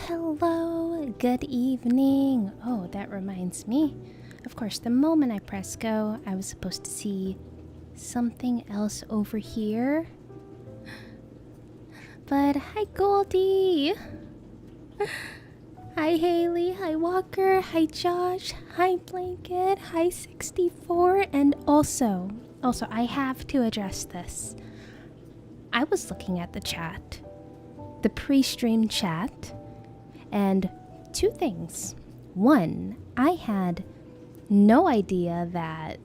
hello, good evening. Oh, that reminds me. Of course, the moment I press go, I was supposed to see something else over here. But hi, Goldie. Hi, Haley. Hi, Walker. Hi, Josh. Hi, Blanket. Hi, 64. And also, I have to address this. I was looking at the chat, the pre-stream chat, and two things. One, I had no idea that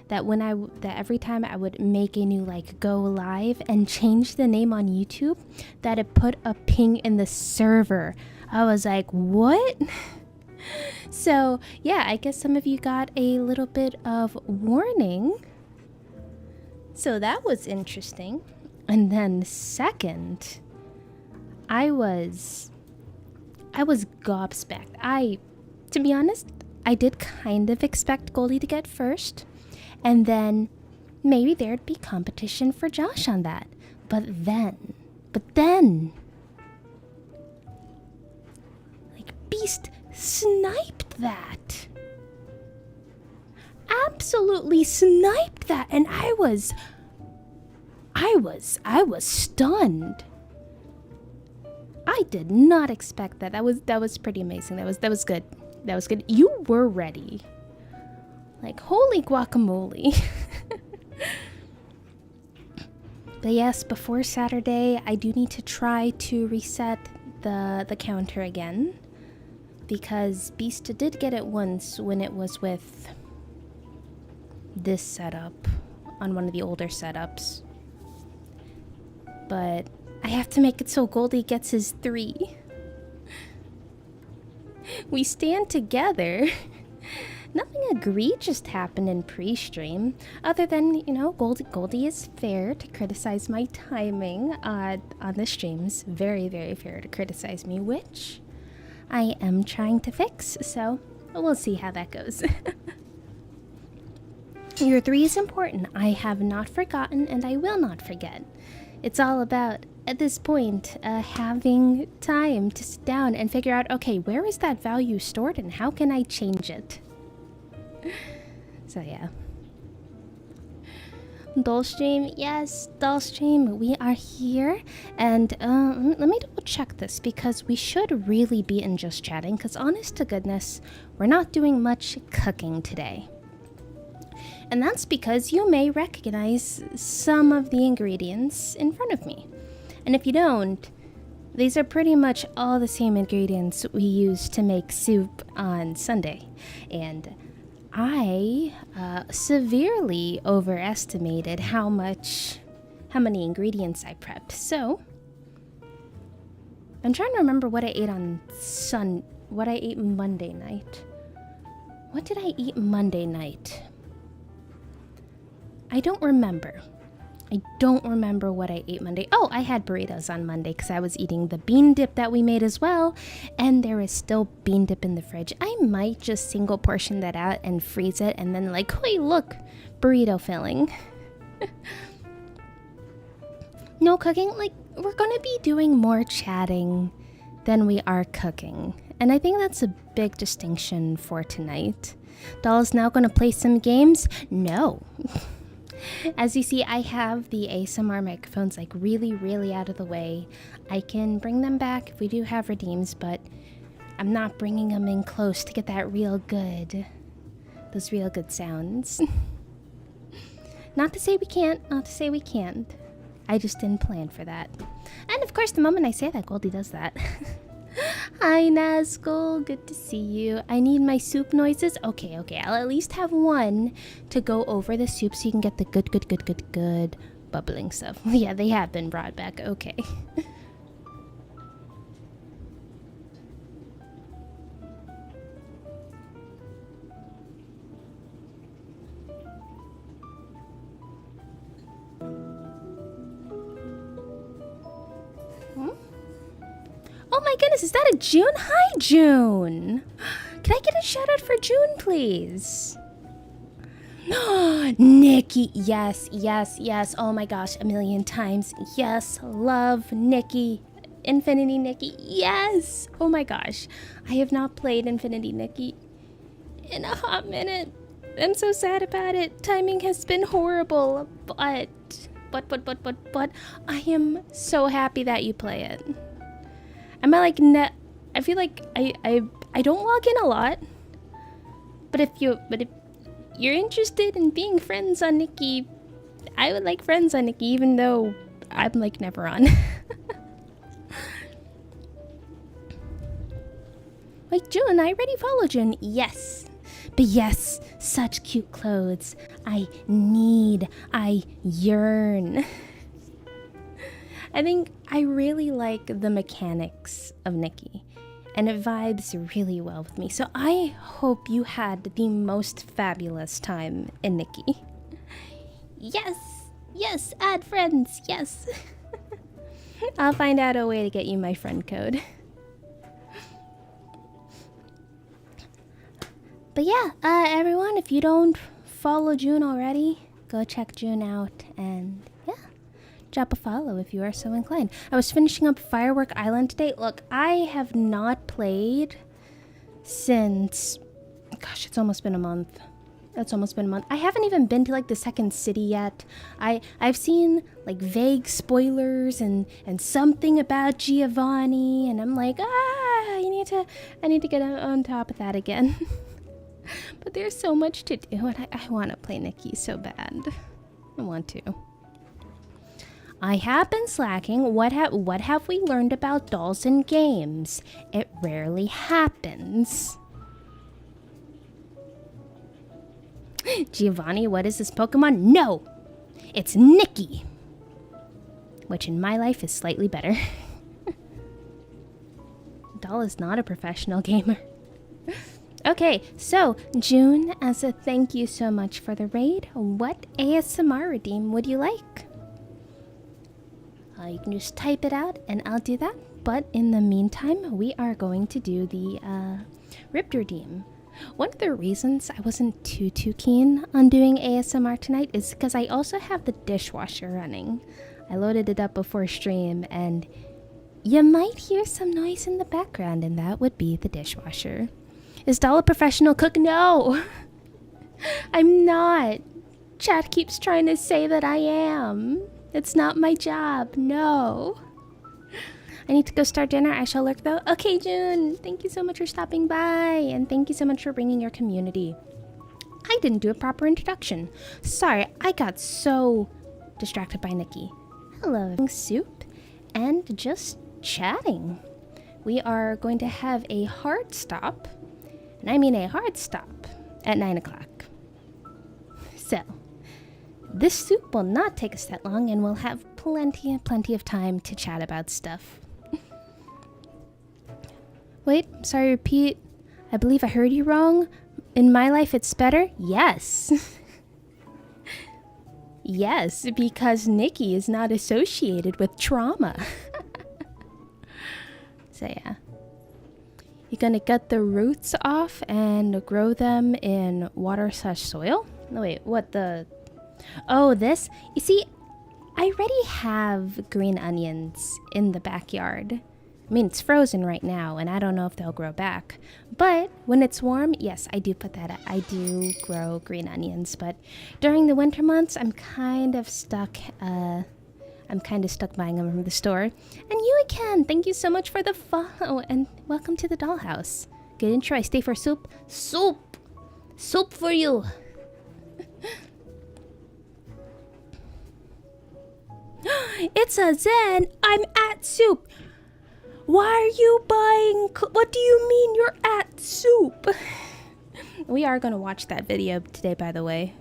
every time I would make a new go live and change the name on YouTube, that it put a ping in the server. I was like, what? So yeah, I guess some of you got a little bit of warning. So that was interesting. And then second, I was gobsmacked. To be honest, I did kind of expect Goldie to get first, and then maybe there'd be competition for Josh on that. But then, Beast sniped that. Absolutely sniped that, and I was stunned. I did not expect that. That was pretty amazing. That was good. That was good. You were ready. Like, holy guacamole. But yes, before Saturday, I do need to try to reset the counter again, because Beast did get it once when it was with this setup on one of the older setups. But I have to make it so Goldie gets his 3. We stand together. Nothing egregious happened in pre-stream, other than, Goldie is fair to criticize my timing on the streams. Very, very fair to criticize me, which I am trying to fix, so we'll see how that goes. Your 3 is important. I have not forgotten, and I will not forget. It's all about, at this point, having time to sit down and figure out, okay, where is that value stored and how can I change it? So yeah. Dollstream, yes, Dollstream, we are here. And let me double check this, because we should really be in just chatting, because honest to goodness, we're not doing much cooking today. And that's because you may recognize some of the ingredients in front of me. And if you don't, these are pretty much all the same ingredients we use to make soup on Sunday. And I severely overestimated how many ingredients I prepped. So I'm trying to remember what I ate what I ate Monday night. What did I eat Monday night? I don't remember. I don't remember what I ate Monday. Oh, I had burritos on Monday because I was eating the bean dip that we made as well. And there is still bean dip in the fridge. I might just single portion that out and freeze it. And then hey, look, burrito filling. No cooking. We're going to be doing more chatting than we are cooking. And I think that's a big distinction for tonight. Doll's now going to play some games? No. As you see, I have the ASMR microphones really, really out of the way. I can bring them back if we do have redeems, but I'm not bringing them in close to get those real good sounds. Not to say we can't, I just didn't plan for that. And of course, the moment I say that, Goldie does that. Hi, Nazgul. Good to see you. I need my soup noises. Okay. I'll at least have one to go over the soup so you can get the good bubbling stuff. Yeah, they have been brought back. Okay. Oh my goodness, is that a June? Hi, June. Can I get a shout out for June, please? Nikki, yes. Oh my gosh, a million times. Yes, love Nikki. Infinity Nikki. Yes! Oh my gosh. I have not played Infinity Nikki in a hot minute. I'm so sad about it. Timing has been horrible, but I am so happy that you play it. I feel like I don't log in a lot, but if you're interested in being friends on Nikki, I would like friends on Nikki, even though I'm like never on. Wait, June, I already followed June. Yes. But yes, such cute clothes. I yearn. I think I really like the mechanics of Nikki, and it vibes really well with me. So I hope you had the most fabulous time in Nikki. Yes, add friends, yes. I'll find out a way to get you my friend code. But yeah, everyone, if you don't follow June already, go check June out and yeah, drop a follow if you are so inclined. I was finishing up Firework Island today. Look, I have not played since, gosh, it's almost been a month. I haven't even been to like the second city yet. I've seen like vague spoilers and something about Giovanni, and I'm like, I need to get on top of that again. But there's so much to do, and I want to play Nikki so bad. I want to. I have been slacking. What have we learned about dolls in games? It rarely happens. Giovanni, what is this Pokemon? No! It's Nikki! Which in my life is slightly better. Doll is not a professional gamer. Okay, so June, as a thank you so much for the raid, what ASMR redeem would you like? You can just type it out and I'll do that. But in the meantime, we are going to do the ripped redeem. One of the reasons I wasn't too keen on doing ASMR tonight is because I also have the dishwasher running. I loaded it up before stream and you might hear some noise in the background, and that would be the dishwasher. Is Doll a professional cook? No! I'm not. Chat keeps trying to say that I am. It's not my job, no. I need to go start dinner. I shall lurk though. Okay, June, thank you so much for stopping by, and thank you so much for bringing your community. I didn't do a proper introduction. Sorry, I got so distracted by Nikki. Hello, soup, and just chatting. We are going to have a hard stop, and I mean a hard stop, at 9 o'clock. So, this soup will not take us that long, and we'll have plenty of time to chat about stuff. Wait, sorry, repeat. I believe I heard you wrong. In my life, it's better? Yes. Yes, because Nikki is not associated with trauma. So yeah. You're gonna get the roots off and grow them in water/soil? No, wait, what the... Oh, this? You see, I already have green onions in the backyard. I mean, it's frozen right now, and I don't know if they'll grow back. But when it's warm, yes, I do put that up. I do grow green onions, but during the winter months, I'm kind of stuck buying them from the store. And you again, thank you so much for the follow, and welcome to the dollhouse. Good intro. I stay for soup. Soup for you. It's a Zen. I'm at soup. Why are you buying? What do you mean you're at soup? We are gonna watch that video today, by the way.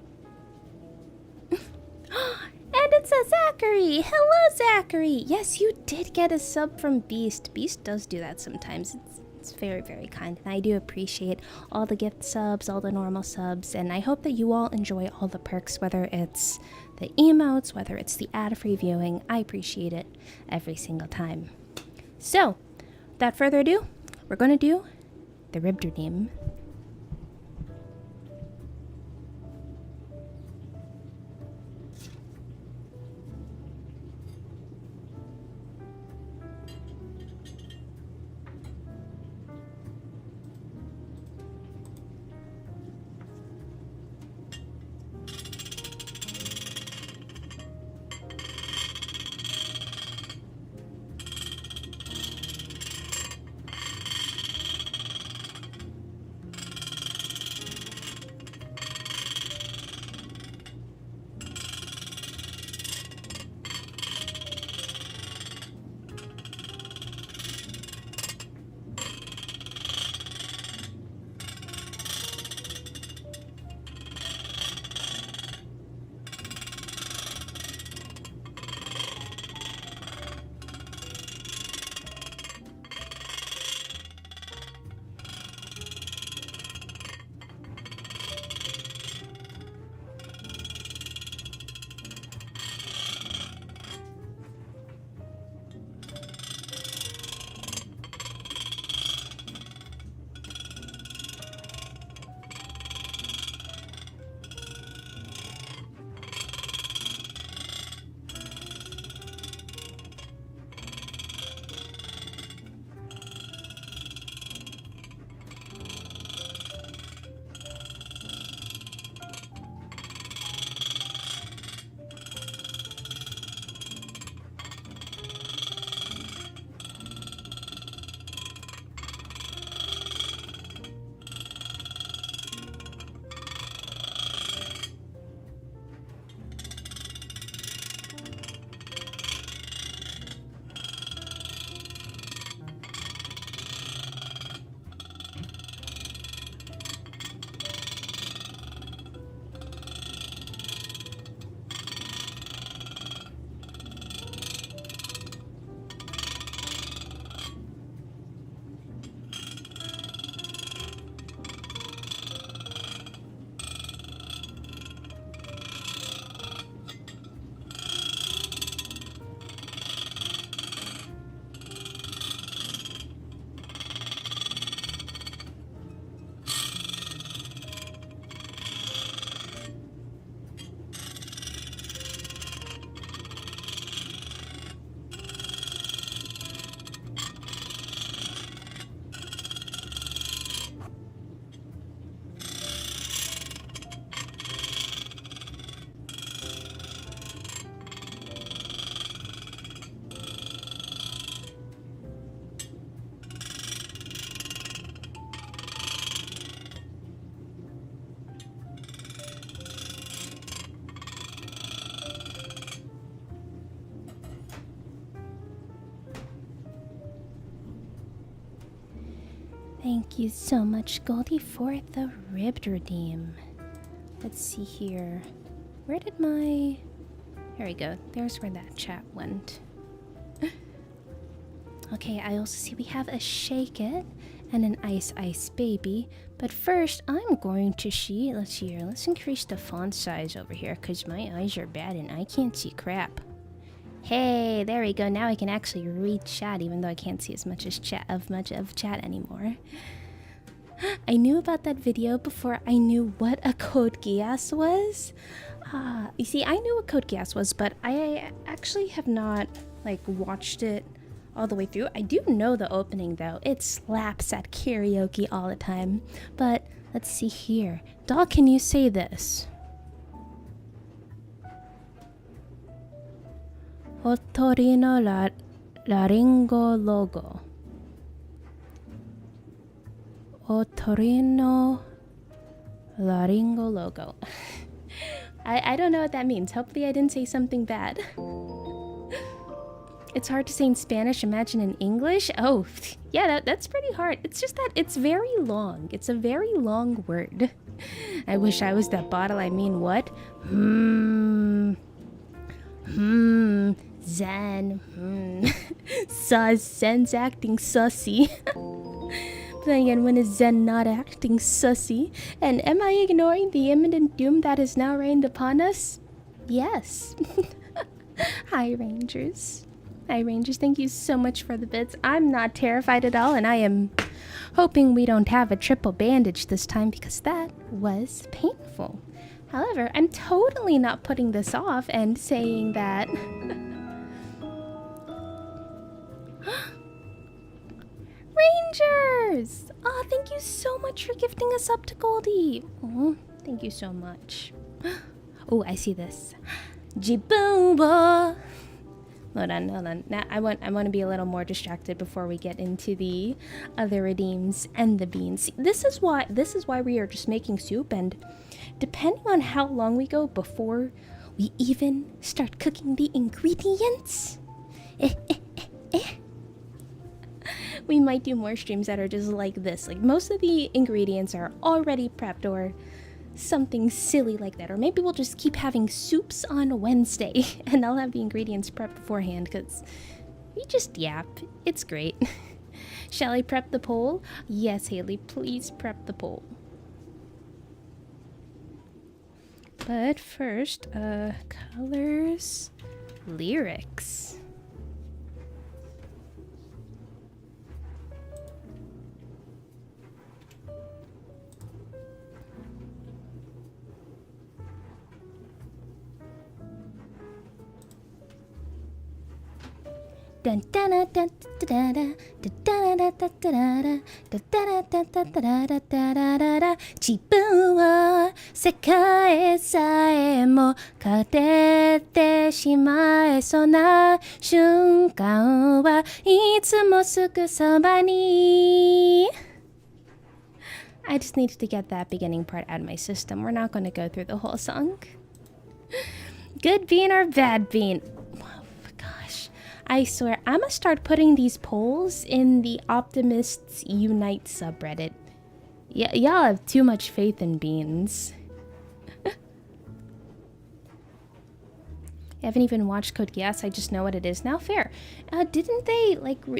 And it's a Zachary. Hello, Zachary. Yes, you did get a sub from Beast. Beast does do that sometimes. It's very, very kind, and I do appreciate all the gift subs, all the normal subs, and I hope that you all enjoy all the perks, whether it's the emotes, whether it's the ad-free viewing. I appreciate it every single time. So, without further ado, we're going to do the ribbed redeem. Thank you so much, Goldie, for the ribbed redeem. Let's see here. Where did my... There we go. There's where that chat went. Okay, I also see we have a Shake It and an Ice Ice Baby. But first, I'm going to see... Let's see here. Let's increase the font size over here because my eyes are bad and I can't see crap. Hey, there we go. Now I can actually read chat, even though I can't see as much of chat anymore. I knew about that video before I knew what a Code Geass was. You see, I knew what Code Geass was, but I actually have not like watched it all the way through. I do know the opening though. It slaps at karaoke all the time. But let's see here. Doll, can you say this? Otorino Laringo Logo. Otorino Laringo Logo. I don't know what that means. Hopefully I didn't say something bad. It's hard to say in Spanish, imagine in English. Oh, yeah, that's pretty hard. It's just that it's very long. It's a very long word. I wish I was that bottle. I mean, what? Zen. Zen's acting sussy. But then again, when is Zen not acting sussy? And am I ignoring the imminent doom that has now rained upon us? Yes. Hi, Rangers. Hi, Rangers. Thank you so much for the bits. I'm not terrified at all, and I am hoping we don't have a triple bandage this time because that was painful. However, I'm totally not putting this off and saying that... Rangers! Oh, thank you so much for gifting us up to Goldie. Oh, thank you so much. Oh, I see this. Jibumbo! Hold on. Now I want to be a little more distracted before we get into the other redeems and the beans. This is why we are just making soup, and depending on how long we go before we even start cooking the ingredients, we might do more streams that are just like this. Like most of the ingredients are already prepped or something silly like that. Or maybe we'll just keep having soups on Wednesday and I'll have the ingredients prepped beforehand because we just yap. It's great. Shall I prep the poll? Yes, Haley, please prep the poll. But first, colors, lyrics. I just needed to get that beginning part out of my system. We're not going to go through the whole song. Good bean or bad bean? I swear, I'm gonna start putting these polls in the Optimists Unite subreddit. Y'all have too much faith in beans. I haven't even watched Code Geass, I just know what it is now. Fair. Didn't they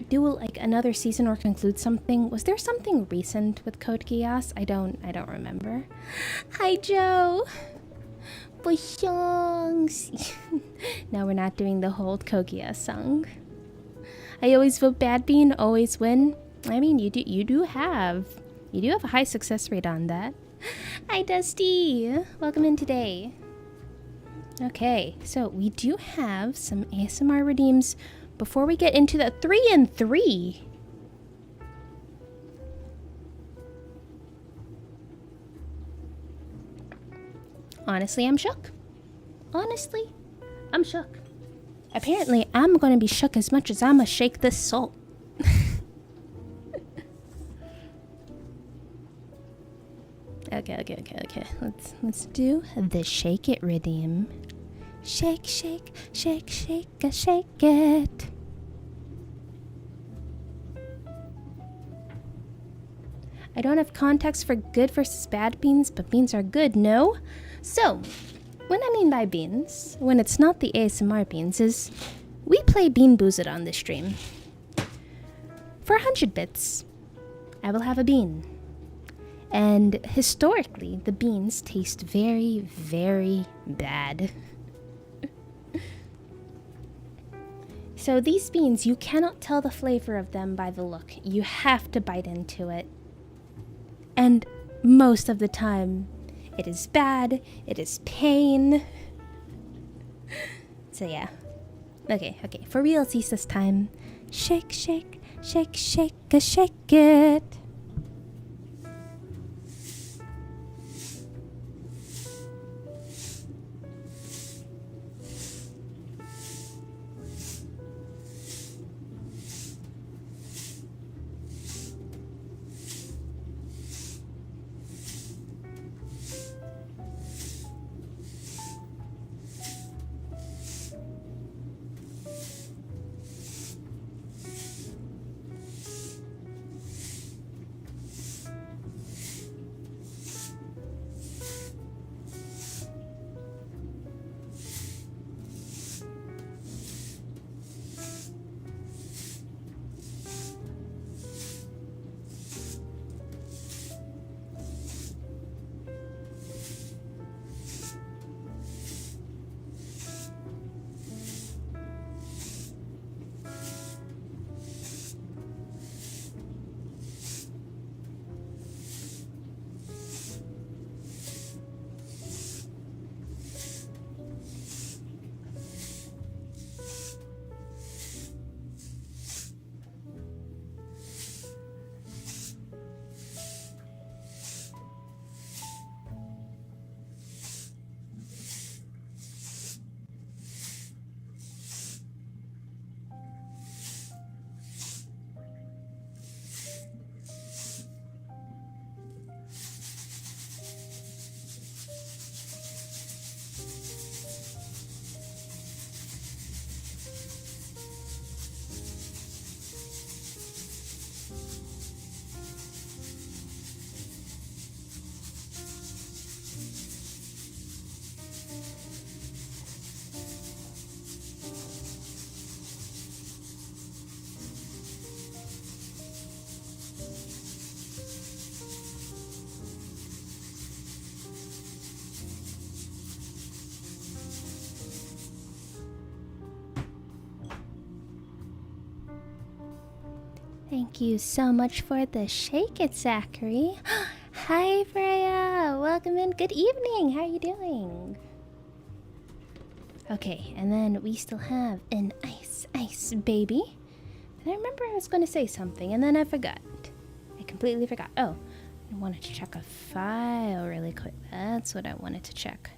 do another season or conclude something? Was there something recent with Code Geass? I don't remember. Hi, Joe. Now we're not doing the whole Kogia song. I always vote bad bean, always win. I mean, you do have a high success rate on that. Hi, Dusty. Welcome in today. Okay, so we do have some ASMR redeems before we get into the 3 and 3. Honestly, I'm shook. Honestly, I'm shook. Apparently, I'm gonna be shook as much as I'ma shake this salt. Okay. Let's do the shake it redeem. Shake, shake, shake, shake, shake it. I don't have context for good versus bad beans, but beans are good, no? So, what I mean by beans, when it's not the ASMR beans, is we play Bean Boozled on this stream. For 100 bits, I will have a bean. And historically, the beans taste very, very bad. So these beans, you cannot tell the flavor of them by the look. You have to bite into it. And most of the time, it is bad, it is pain. So yeah. Okay, for realsies this time. Shake, shake, shake, shake, shake it. Thank you so much for the shake it, Zachary. Hi, Freya. Welcome in. Good evening. How are you doing? Okay, and then we still have an ice baby. And I remember I was going to say something, and then I forgot. I completely forgot. Oh, I wanted to check a file really quick. That's what I wanted to check.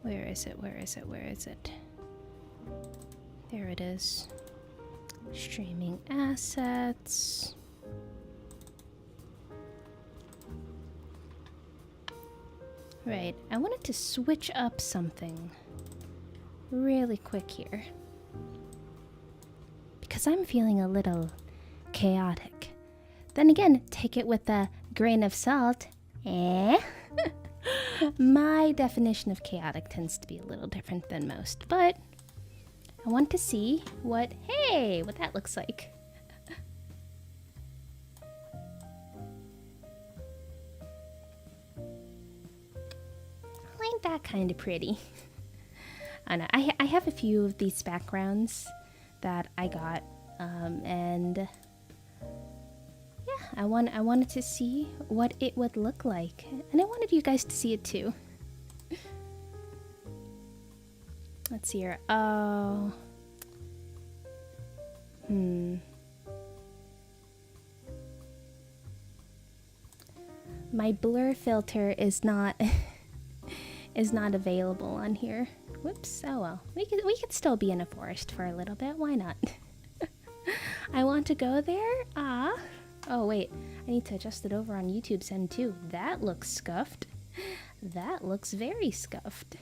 Where is it? Where is it? Where is it? There it is. Streaming assets. Right, I wanted to switch up something really quick here. Because I'm feeling a little chaotic. Then again, take it with a grain of salt. My definition of chaotic tends to be a little different than most, but I want to see what that looks like. Ain't that kind of pretty? I know, I have a few of these backgrounds that I got, and yeah, I wanted to see what it would look like, and I wanted you guys to see it too. Let's see here. Oh. My blur filter is not available on here. Whoops. Oh well. We could still be in a forest for a little bit. Why not? I want to go there. Ah. Oh wait. I need to adjust it over on YouTube's end too. That looks scuffed. That looks very scuffed.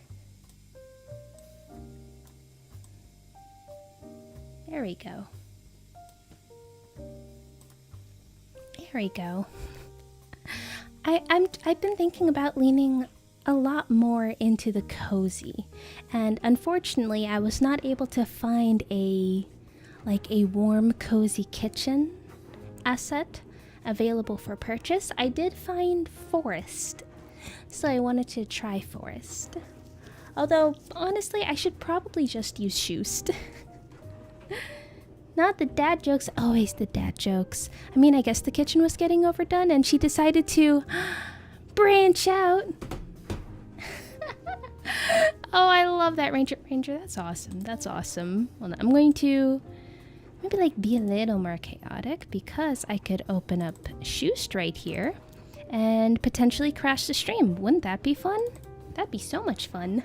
There we go. There we go. I've been thinking about leaning a lot more into the cozy, and unfortunately I was not able to find a warm cozy kitchen asset available for purchase. I did find forest, so I wanted to try forest. Although honestly I should probably just use Shoost. Not the dad jokes, always the dad jokes. I mean, I guess the kitchen was getting overdone and she decided to branch out. Oh, I love that, Ranger. That's awesome. That's awesome. Well, I'm going to maybe like be a little more chaotic because I could open up Shoost right here and potentially crash the stream. Wouldn't that be fun? That'd be so much fun.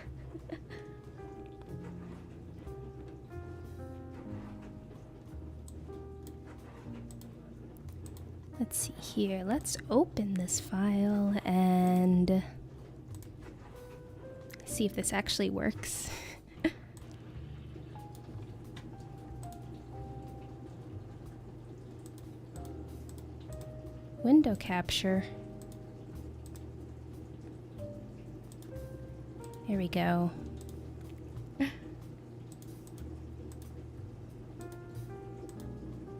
Let's see here. Let's open this file and see if this actually works. Window capture. Here we go.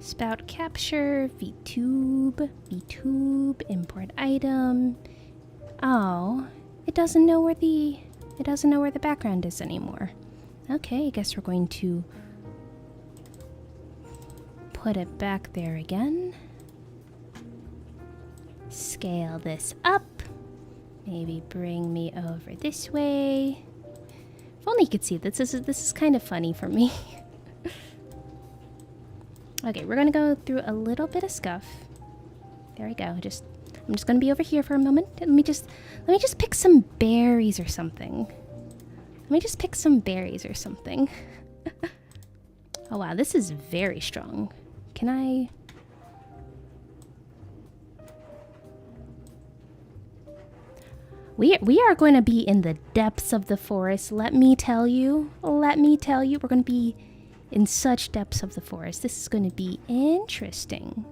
Spout capture, Vtube, import item. Oh, it doesn't know where the background is anymore. Okay, I guess we're going to put it back there again. Scale this up. Maybe bring me over this way. If only you could see this is kind of funny for me. Okay, we're gonna go through a little bit of scuff. There we go. I'm just gonna be over here for a moment. Let me just pick some berries or something. Oh wow, this is very strong. Can I? We are going to be in the depths of the forest. Let me tell you. We're going to be in such depths of the forest. This is going to be interesting.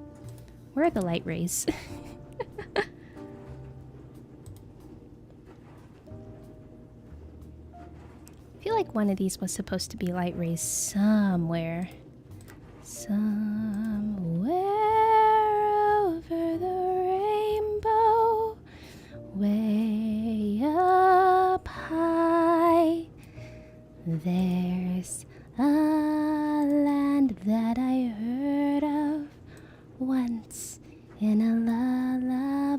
Where are the light rays? I feel like one of these was supposed to be light rays somewhere. Somewhere over the rainbow, way up high, there's a land that I heard of once in a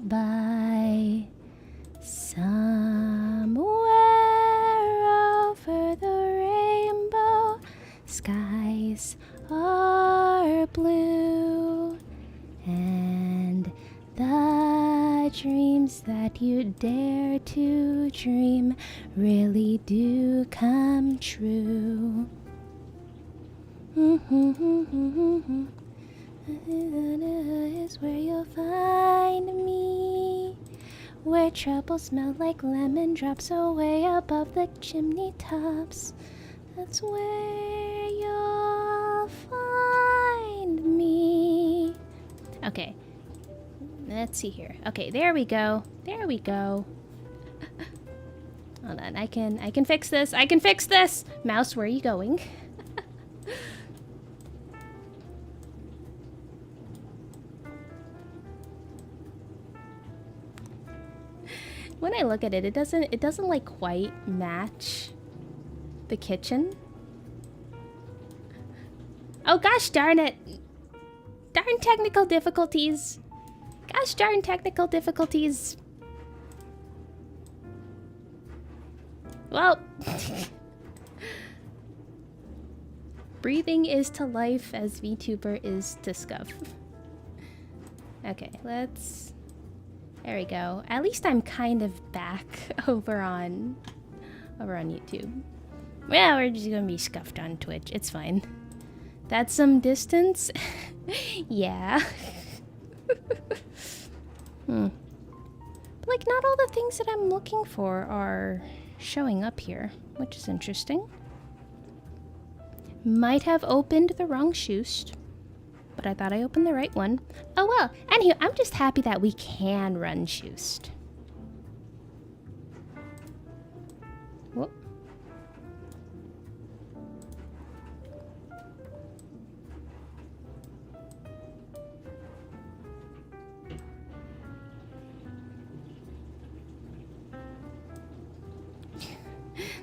lullaby. Somewhere over the rainbow, skies are blue, and the dreams that you dare to dream really do come true. Is where you'll find me, where trouble smelled like lemon drops away above the chimney tops. That's where you'll find me. Okay, let's see here. Okay, there we go. Hold on, I can fix this. Mouse, where are you going? When I look at it, it doesn't like quite match the kitchen. Oh gosh darn it. Darn technical difficulties. Gosh darn technical difficulties. Well, breathing is to life as VTuber is to scuff. Okay, let's... There we go. At least I'm kind of back over on YouTube. Well, we're just gonna be scuffed on Twitch. It's fine. That's some distance. Yeah. But like, not all the things that I'm looking for are showing up here, which is interesting. Might have opened the wrong choost, but I thought I opened the right one. Oh well, anywho, I'm just happy that we can run choost. Whoop.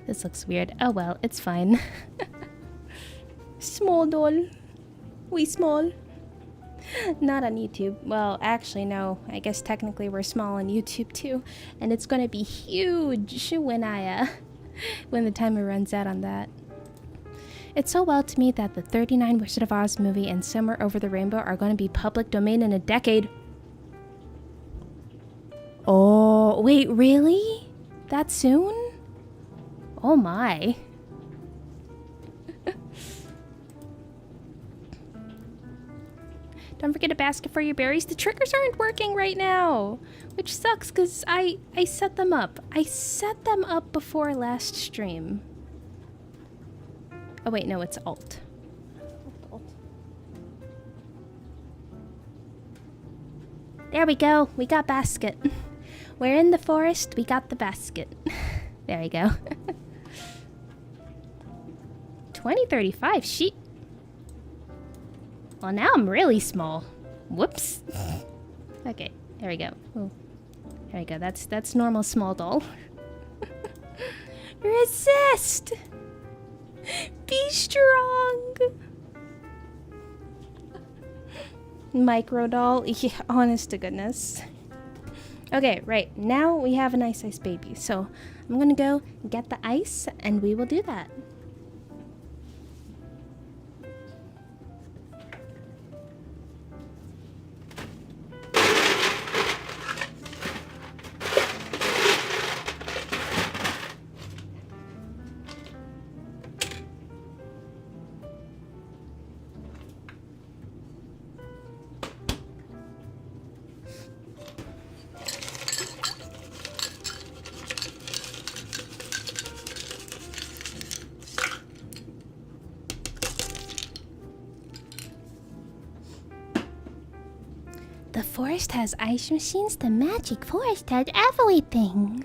This looks weird. Oh well, it's fine. Small doll. We small. Not on YouTube. Well, actually, no. I guess technically we're small on YouTube too. And it's gonna be huge when when the timer runs out on that. It's so wild to me that the 39 Wizard of Oz movie and Somewhere Over the Rainbow are gonna be public domain in a decade. Oh, wait, really? That soon? Oh my. Don't forget a basket for your berries. The triggers aren't working right now, which sucks because I set them up. I set them up before last stream. Oh wait, no, it's Alt. Alt. There we go. We got basket. We're in the forest. We got the basket. There we go. 2035. Sheet. Well, now I'm really small. Whoops. Okay, there we go. Oh, there we go. That's normal small doll. Resist. Be strong. Micro doll. Yeah, honest to goodness. Okay, right. Now we have an ice baby. So I'm gonna go get the ice and we will do that. The forest has ice machines. The magic forest has everything.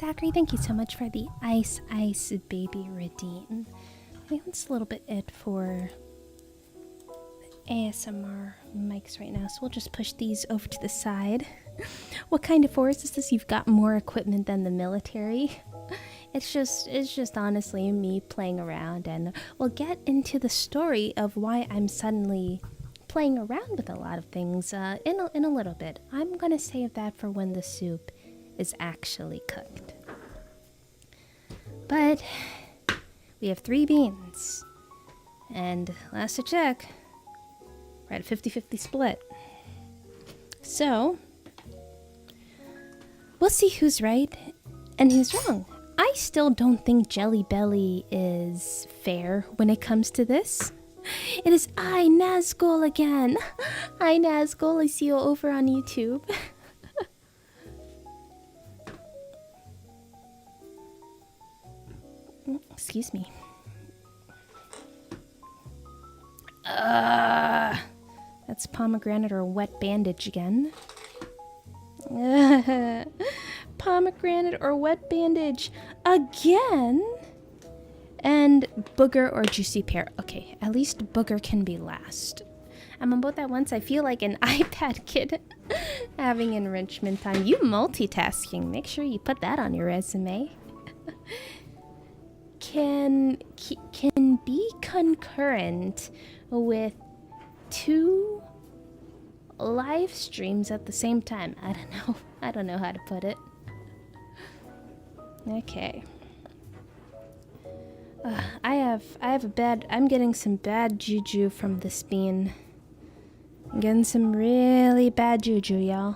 Zachary, thank you so much for the Ice Baby redeem. I think that's a little bit it for ASMR mics right now, so we'll just push these over to the side. What kind of force is this? You've got more equipment than the military. It's just honestly me playing around, and we'll get into the story of why I'm suddenly playing around with a lot of things in a little bit. I'm gonna save that for when the soup is actually cooked. But we have 3 beans, and last I check, we're at a 50-50 split. So we'll see who's right and who's wrong. I still don't think Jelly Belly is fair when it comes to this. It is I, Nazgul, again. Hi, Nazgul. I see you over on YouTube. Excuse me. That's pomegranate or wet bandage again. Pomegranate or wet bandage again. And booger or juicy pear. Okay, at least booger can be last. I'm on both at once. I feel like an iPad kid having enrichment time. You multitasking. Make sure you put that on your resume. Can be concurrent with 2 live streams at the same time. I don't know. I don't know how to put it. Okay. I'm getting some bad juju from this bean. I'm getting some really bad juju, y'all.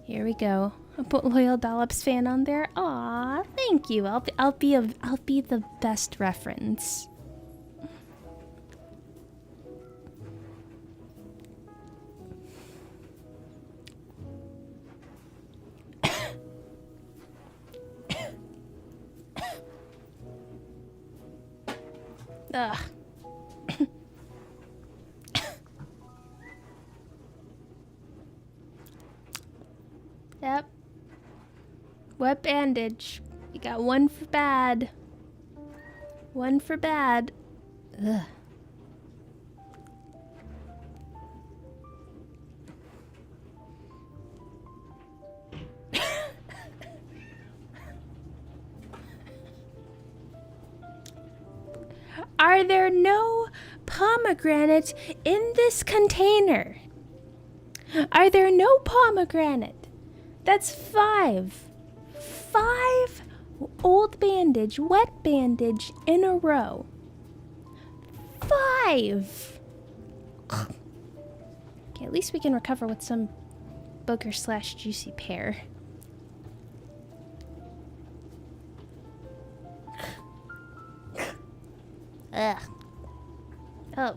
Here we go. I'll put Loyal Dollops fan on there. Aw, thank you. I'll be the best reference. Ugh. Yep. Wet bandage. You got 1 for bad. 1 for bad. Ugh. Are there no pomegranates in this container? Are there no pomegranate? That's 5. 5 old bandage, wet bandage in a row. 5! Okay, at least we can recover with some booger / juicy pear. Ugh.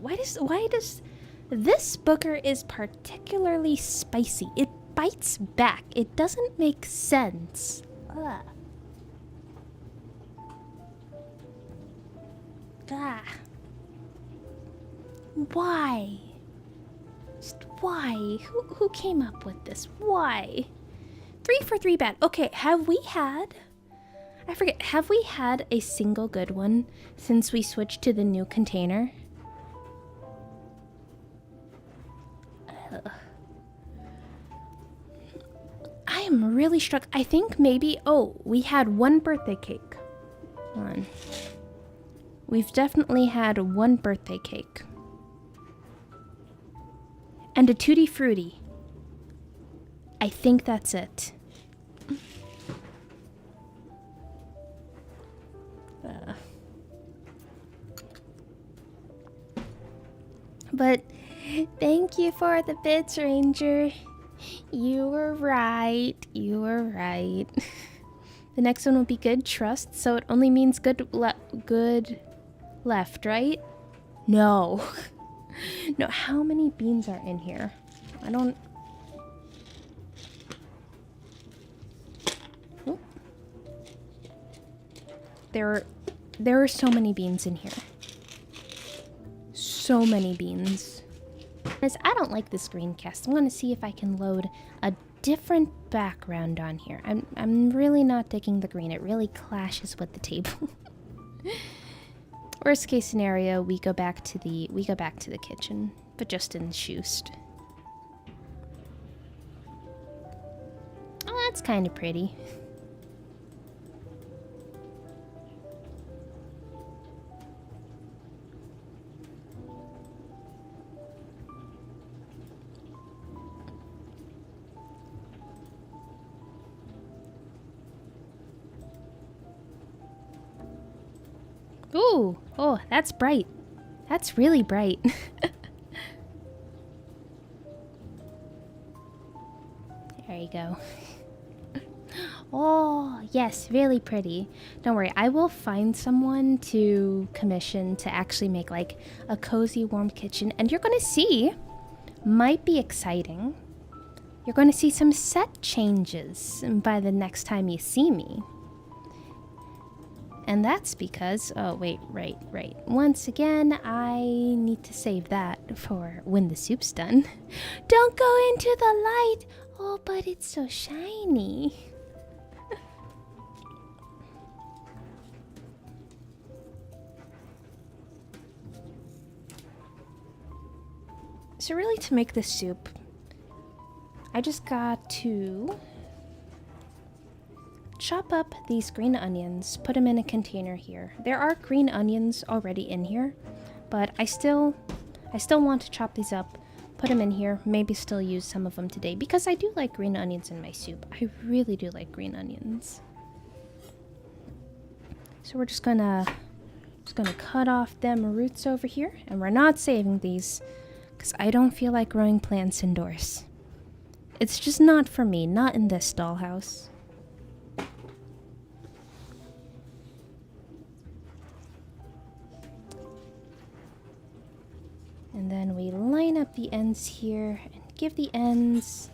Why does this booger is particularly spicy? It bites back. It doesn't make sense. Ugh. Ah. Why? Just why? Who came up with this? Why? 3 for 3 bad. Okay, have we had a single good one since we switched to the new container? I am really struck. I think maybe, we had 1 birthday cake. Hold on. We've definitely had 1 birthday cake. And a Tutti Frutti. I think that's it. But thank you for the bits, Ranger. You were right. You were right. The next one will be good trust, so it only means good left, right? No. No, how many beans are in here? I don't... Oh. There are so many beans in here. So many beans. I don't like the screencast. I'm going to see if I can load a different background on here. I'm really not digging the green. It really clashes with the table. Worst case scenario, we go back to the kitchen, but just in Schust. Oh, that's kind of pretty. Ooh, oh, that's bright. That's really bright. There you go. Oh, yes, really pretty. Don't worry, I will find someone to commission to actually make like a cozy, warm kitchen, and you're gonna see, might be exciting. You're gonna see some set changes by the next time you see me. And that's because, oh wait, right. Once again, I need to save that for when the soup's done. Don't go into the light! Oh, but it's so shiny. So really, to make this soup, I just got to chop up these green onions, put them in a container here. There are green onions already in here, but I still want to chop these up, put them in here, maybe still use some of them today, because I do like green onions in my soup. I really do like green onions. So we're just gonna cut off them roots over here, and we're not saving these, because I don't feel like growing plants indoors. It's just not for me, not in this dollhouse. And then we line up the ends here and give the ends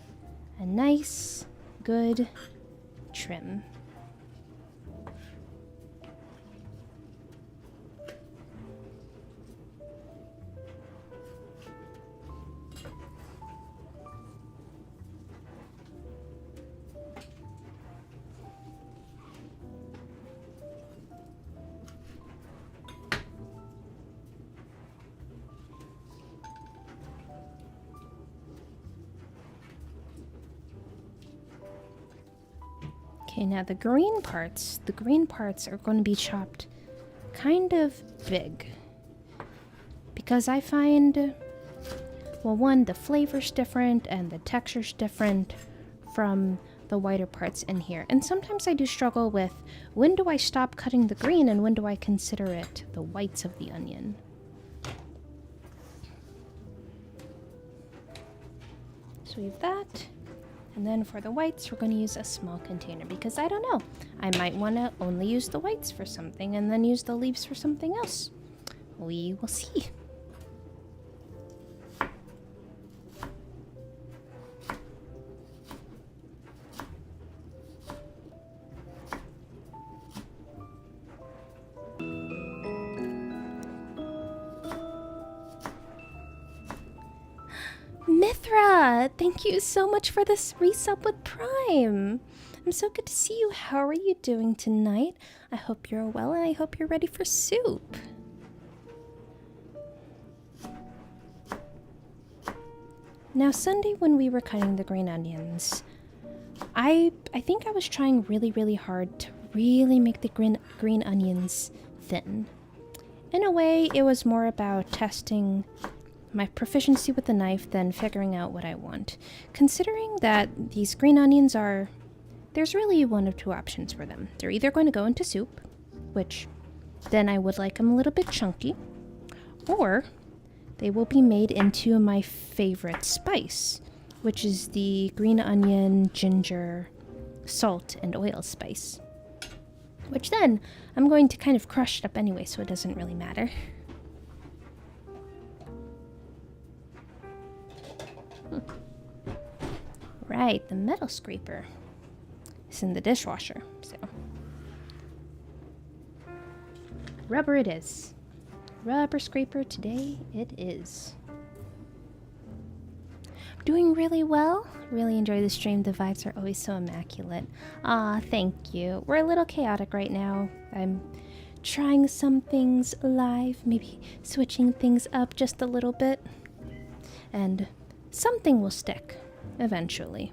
a nice, good trim. Okay, now the green parts are going to be chopped kind of big. Because I find, well, one, the flavor's different and the texture's different from the whiter parts in here. And sometimes I do struggle with when do I stop cutting the green and when do I consider it the whites of the onion. So we have that. And then for the whites, we're going to use a small container because I don't know. I might want to only use the whites for something and then use the leaves for something else. We will see. Mithra, thank you so much for this resub with Prime. I'm so good to see you. How are you doing tonight? I hope you're well and I hope you're ready for soup. Now, Sunday when we were cutting the green onions, I think I was trying really hard to really make the green onions thin. In a way, it was more about testing my proficiency with the knife than figuring out what I want. Considering that these green onions there's really one of two options for them. They're either going to go into soup, which then I would like them a little bit chunky, or they will be made into my favorite spice, which is the green onion, ginger, salt, and oil spice. Which then I'm going to kind of crush it up anyway, so it doesn't really matter. Right, the metal scraper is in the dishwasher, so rubber it is. Rubber scraper today it is. Doing really well. Really enjoy the stream. The vibes are always so immaculate. Ah, thank you. We're a little chaotic right now. I'm trying some things live, maybe switching things up just a little bit. And something will stick eventually.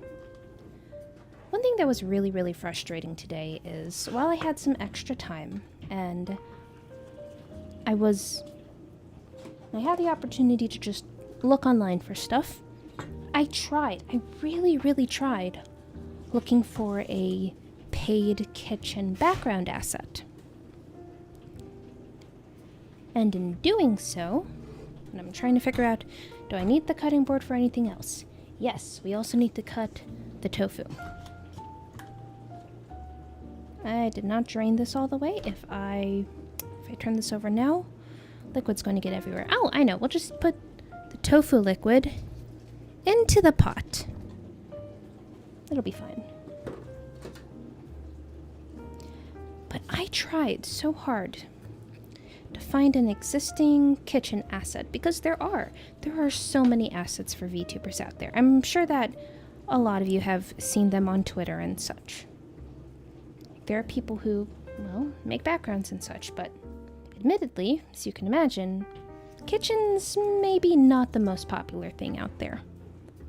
One thing that was really, really frustrating today is while I had some extra time and I had the opportunity to just look online for stuff. I really, really tried looking for a paid kitchen background asset. And in doing so, and I'm trying to figure out, do I need the cutting board for anything else? Yes, we also need to cut the tofu. I did not drain this all the way. If I turn this over now, liquid's going to get everywhere. Oh, I know. We'll just put the tofu liquid into the pot. It'll be fine. But I tried so hard to find an existing kitchen asset because there are so many assets for VTubers out there. I'm sure that a lot of you have seen them on Twitter and such. There are people who, well, make backgrounds and such, but admittedly, as you can imagine, kitchen's maybe not the most popular thing out there.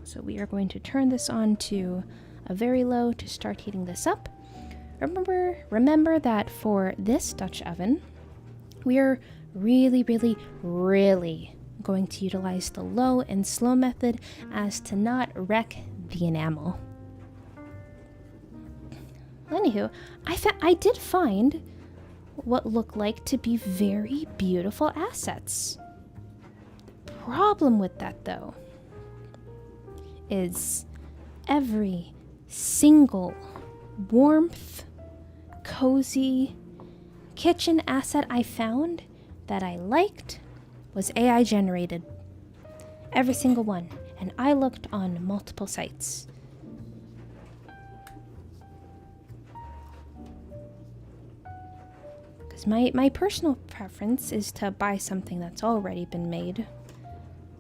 So we are going to turn this on to a very low to start heating this up. Remember that for this Dutch oven, we are really, really, really going to utilize the low and slow method as to not wreck the enamel. Anywho, I did find what looked like to be very beautiful assets. Problem with that, though, is every single warmth, cozy kitchen asset I found that I liked was AI generated. Every single one. And I looked on multiple sites. Because my personal preference is to buy something that's already been made.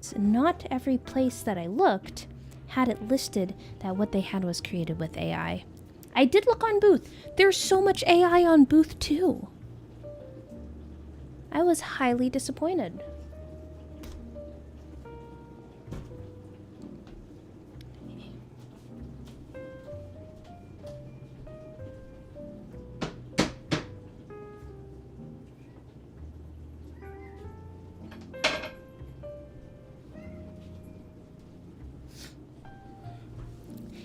So not every place that I looked had it listed that what they had was created with AI. I did look on Booth. There's so much AI on Booth too. I was highly disappointed.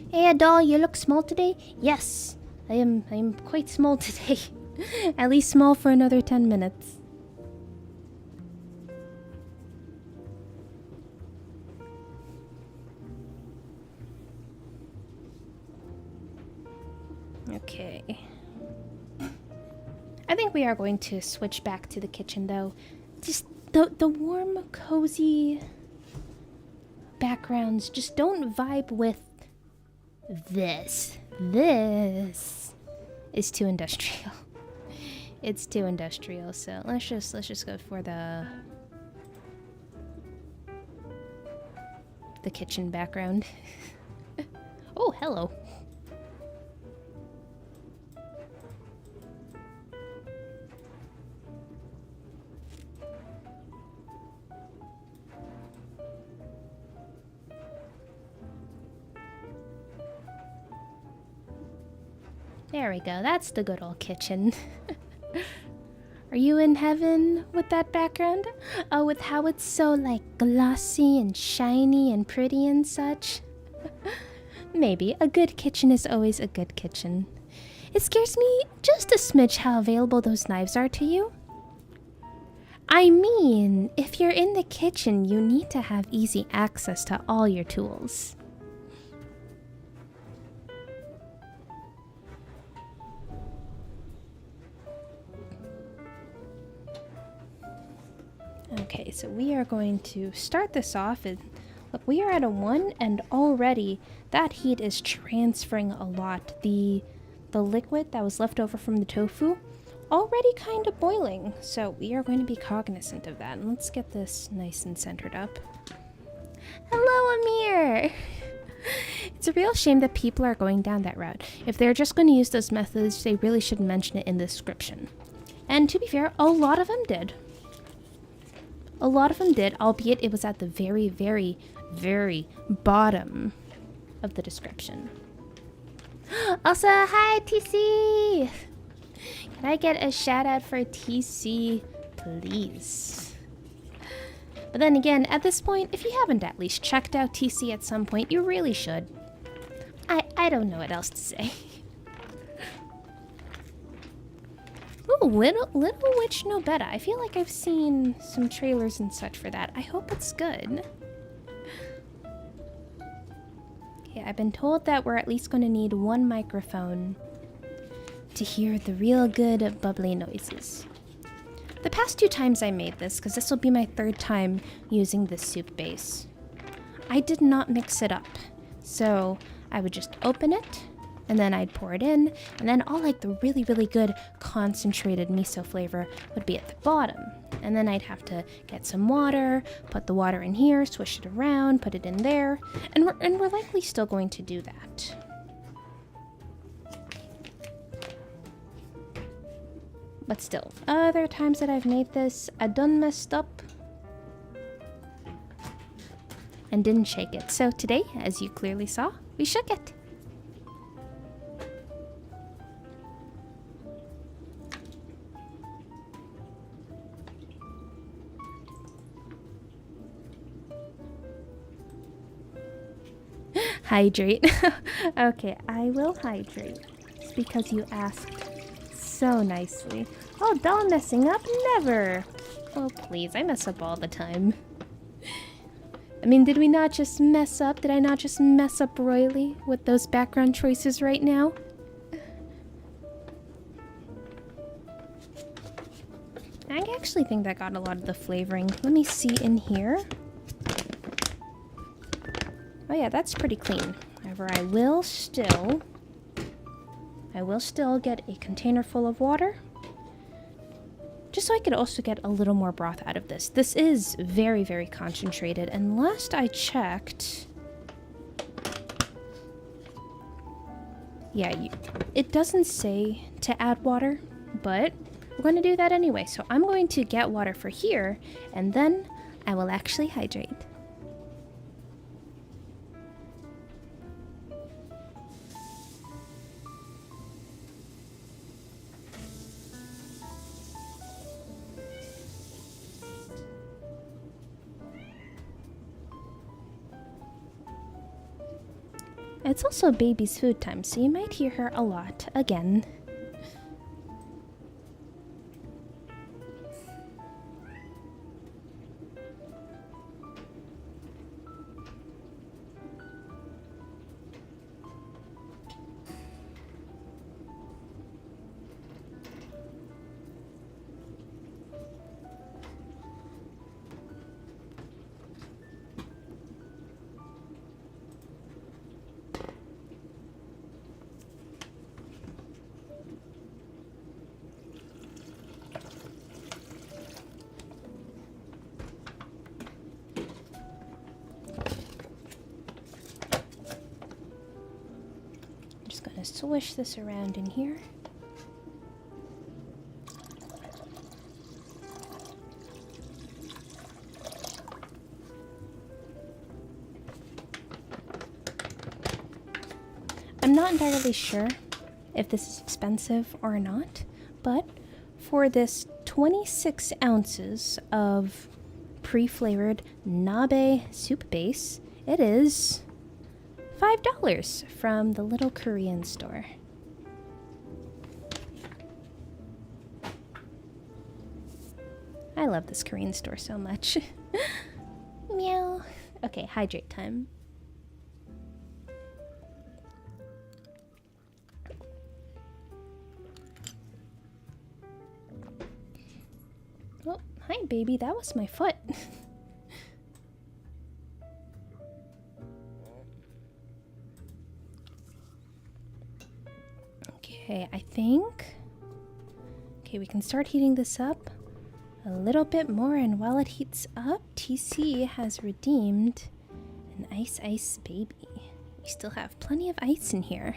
Hey Adol, you look small today? Yes, I am quite small today. At least small for another 10 minutes. Okay. I think we are going to switch back to the kitchen though. Just the warm, cozy backgrounds just don't vibe with this. This is too industrial. It's too industrial, so let's just go for the kitchen background. Oh, hello. There we go, that's the good old kitchen. Are you in heaven with that background? Oh, with how it's so like glossy and shiny and pretty and such? Maybe. A good kitchen is always a good kitchen. It scares me just a smidge how available those knives are to you. I mean, if you're in the kitchen, you need to have easy access to all your tools. Okay, so we are going to start this off, and look, we are at a 1, and already that heat is transferring a lot. The liquid that was left over from the tofu already kind of boiling, so we are going to be cognizant of that. And let's get this nice and centered up. Hello, Amir! It's a real shame that people are going down that route. If they're just going to use those methods, they really should mention it in the description. And to be fair, a lot of them did. A lot of them did, albeit it was at the very, very, very bottom of the description. Also, hi, TC! Can I get a shout out for TC, please? But then again, at this point, if you haven't at least checked out TC at some point, you really should. I don't know what else to say. Ooh, Little Witch No Better. I feel like I've seen some trailers and such for that. I hope it's good. Okay, I've been told that we're at least going to need one microphone to hear the real good bubbly noises. The past 2 times I made this, because this will be my 3rd time using this soup base, I did not mix it up. So I would just open it, and then I'd pour it in, and then all like the really, really good concentrated miso flavor would be at the bottom. And then I'd have to get some water, put the water in here, swish it around, put it in there, and we're likely still going to do that. But still, other times that I've made this, I done messed up and didn't shake it. So today, as you clearly saw, we shook it. Hydrate. Okay, I will hydrate. It's because you asked so nicely. Oh, doll messing up? Never! Oh, please, I mess up all the time. I mean, did we not just mess up? Did I not just mess up royally with those background choices right now? I actually think that got a lot of the flavoring. Let me see in here. Oh yeah, that's pretty clean. However, I will still get a container full of water, just so I could also get a little more broth out of this. This is very, very concentrated, and last I checked, yeah, it doesn't say to add water, but we're going to do that anyway. So I'm going to get water for here, and then I will actually hydrate. It's also baby's food time, so you might hear her a lot again. Gonna swish this around in here. I'm not entirely sure if this is expensive or not, but for this 26 ounces of pre-flavored nabe soup base, it is $5 from the little Korean store. I love this Korean store so much. Meow. Okay, hydrate time. Oh, hi baby, that was my foot. Okay, I think... Okay, we can start heating this up a little bit more, and while it heats up, TC has redeemed An ice baby. We still have plenty of ice in here.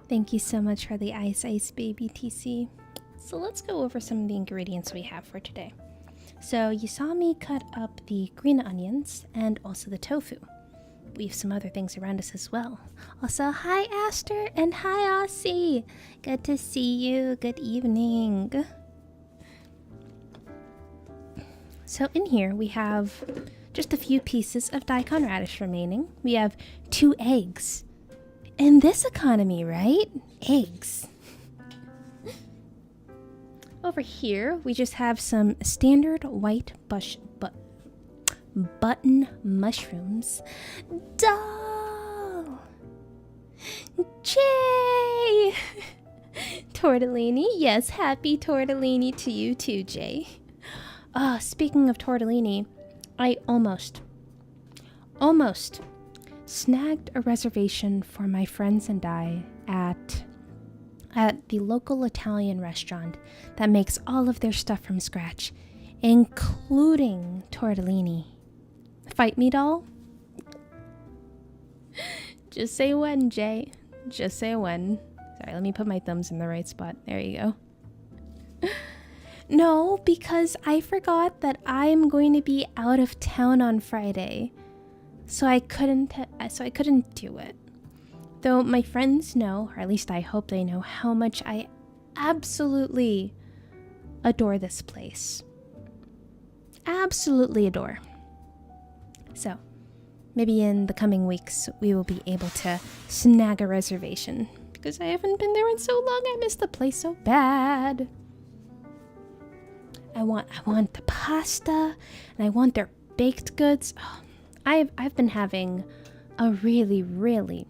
Thank you so much for the ice baby, TC. So let's go over some of the ingredients we have for today. So you saw me cut up the green onions and also the tofu. We have some other things around us as well. Also, hi Aster and hi Aussie. Good to see you. Good evening. So in here we have just a few pieces of daikon radish remaining. We have 2 eggs. In this economy, right? Eggs. Over here, we just have some standard white button mushrooms. Duh! Jay! Tortellini, yes, happy tortellini to you too, Jay. Speaking of tortellini, I almost snagged a reservation for my friends and I at the local Italian restaurant that makes all of their stuff from scratch, including tortellini. Fight me, doll? Just say when, Jay. Just say when. Sorry, let me put my thumbs in the right spot. There you go. No, because I forgot that I'm going to be out of town on Friday. So I couldn't do it. Though my friends know, or at least I hope they know, how much I absolutely adore this place. Absolutely adore. So, maybe in the coming weeks we will be able to snag a reservation. Because I haven't been there in so long, I miss the place so bad. I want the pasta, and I want their baked goods. Oh, I've been having a really,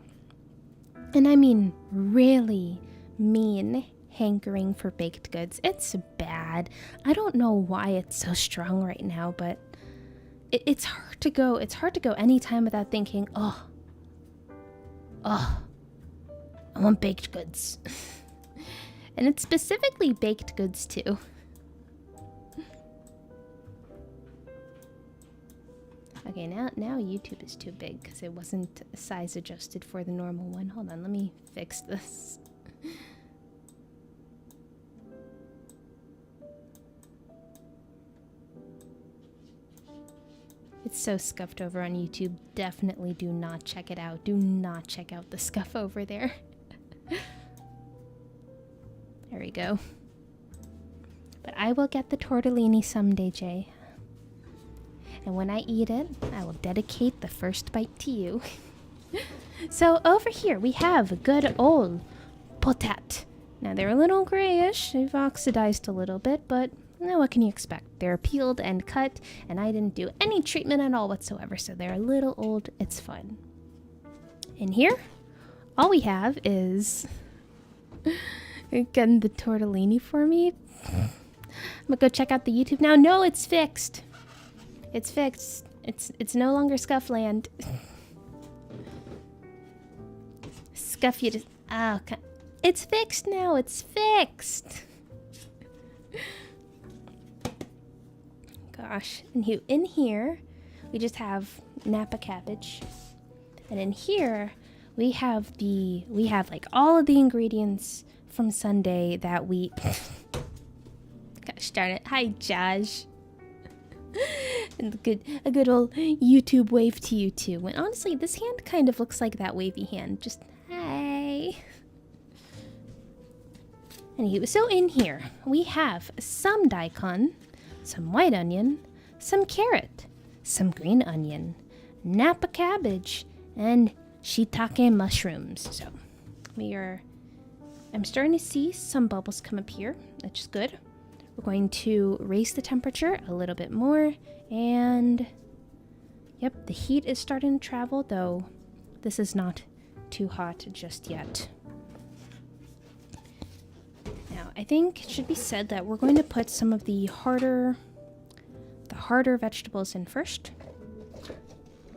and I mean really mean hankering for baked goods. It's bad. I don't know why it's so strong right now, but it's hard to go. It's hard to go any time without thinking, oh, I want baked goods. And it's specifically baked goods too. Okay, now YouTube is too big because it wasn't size adjusted for the normal one. Hold on, let me fix this. It's so scuffed over on YouTube. Definitely do not check it out. Do not check out the scuff over there. There we go. But I will get the tortellini someday, Jay. And when I eat it, I will dedicate the first bite to you. So over here we have good old potat. Now they're a little grayish, they've oxidized a little bit, but Now what can you expect? They're peeled and cut, and I didn't do any treatment at all whatsoever, so they're a little old. It's fine. In here, all we have is... Getting the tortellini for me. I'm gonna go check out the YouTube now. No, it's fixed. It's fixed. It's no longer Scuffland. Scuff you just... Oh, it's fixed now. It's fixed. Gosh. And in here, we just have Napa cabbage. And in here, we have like all of the ingredients from Sunday that we... Gosh darn it. Hi, Josh. And a good old YouTube wave to you too. When honestly, this hand kind of looks like that wavy hand. Just, hi. Anywho, so in here, we have some daikon, some white onion, some carrot, some green onion, Napa cabbage, and shiitake mushrooms. So, I'm starting to see some bubbles come up here, which is good. We're going to raise the temperature a little bit more, and yep, the heat is starting to travel, though this is not too hot just yet. Now, I think it should be said that we're going to put some of the harder vegetables in first.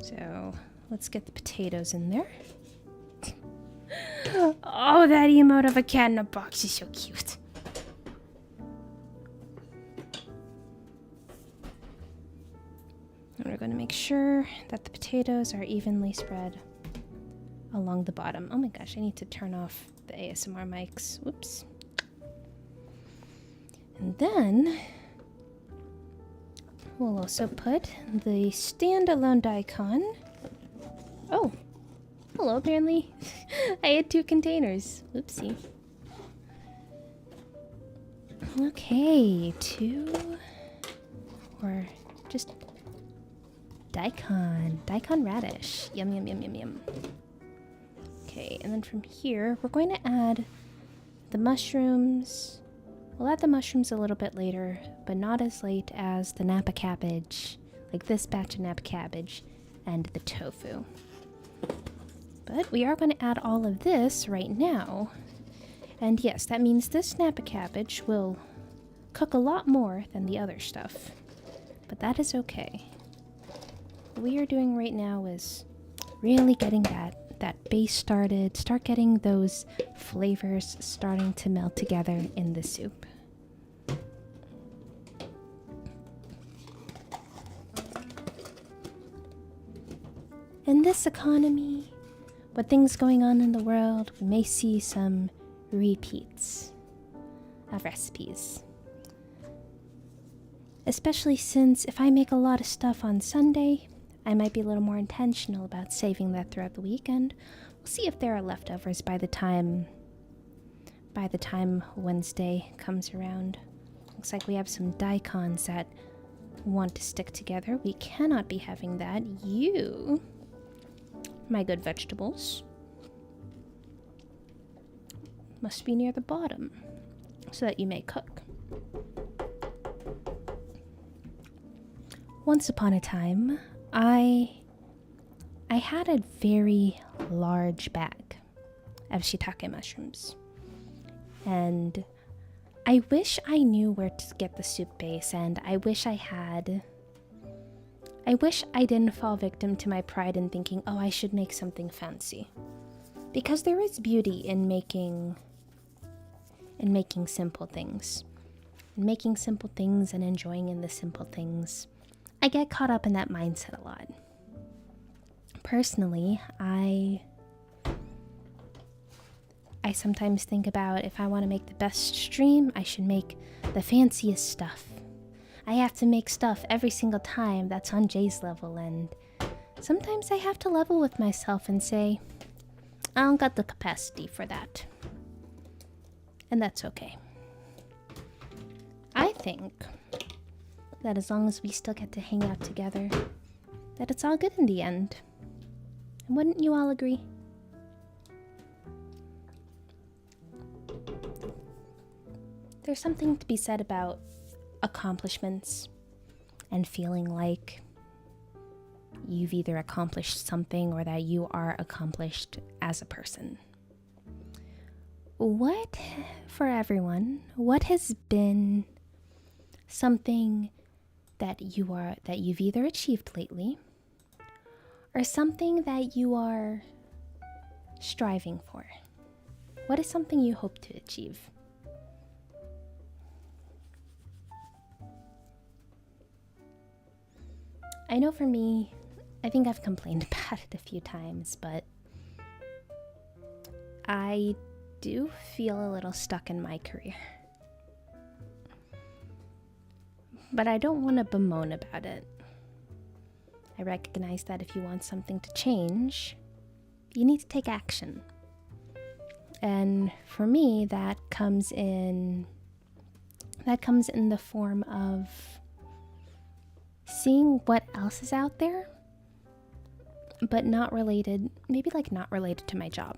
So let's get the potatoes in there. Oh, that emote of a cat in a box is so cute. And we're going to make sure that the potatoes are evenly spread along the bottom. Oh my gosh, I need to turn off the ASMR mics. Whoops. And then we'll also put the standalone daikon. Oh, hello, apparently. I had 2 containers. Oopsie. Okay, 2 or just daikon radish. Yum, yum, yum, yum, yum. Okay, and then from here, we're going to add the mushrooms. We'll add the mushrooms a little bit later, but not as late as the Napa cabbage, like this batch of Napa cabbage, and the tofu. But we are going to add all of this right now. And yes, that means this Napa cabbage will cook a lot more than the other stuff. But that is okay. What we are doing right now is really getting that base started, start getting those flavors starting to melt together in the soup. In this economy, with things going on in the world, we may see some repeats of recipes. Especially since if I make a lot of stuff on Sunday, I might be a little more intentional about saving that throughout the weekend. We'll see if there are leftovers by the time Wednesday comes around. Looks like we have some daikons that want to stick together. We cannot be having that. You, my good vegetables, must be near the bottom so that you may cook. Once upon a time, I had a very large bag of shiitake mushrooms, and I wish I knew where to get the soup base, and I wish I didn't fall victim to my pride in thinking, oh, I should make something fancy. Because there is beauty in making simple things. In making simple things and enjoying in the simple things. I get caught up in that mindset a lot. Personally, I sometimes think about if I want to make the best stream, I should make the fanciest stuff. I have to make stuff every single time that's on Jay's level, and sometimes I have to level with myself and say, I don't got the capacity for that. And that's okay. I think that as long as we still get to hang out together, that it's all good in the end. And wouldn't you all agree? There's something to be said about accomplishments and feeling like you've either accomplished something or that you are accomplished as a person. What, for everyone, what has been something that you've either achieved lately or something that you are striving for? What is something you hope to achieve? I know for me, I think I've complained about it a few times, but I do feel a little stuck in my career. But I don't want to bemoan about it. I recognize that if you want something to change, you need to take action. And for me, that comes in the form of seeing what else is out there, but not related to my job.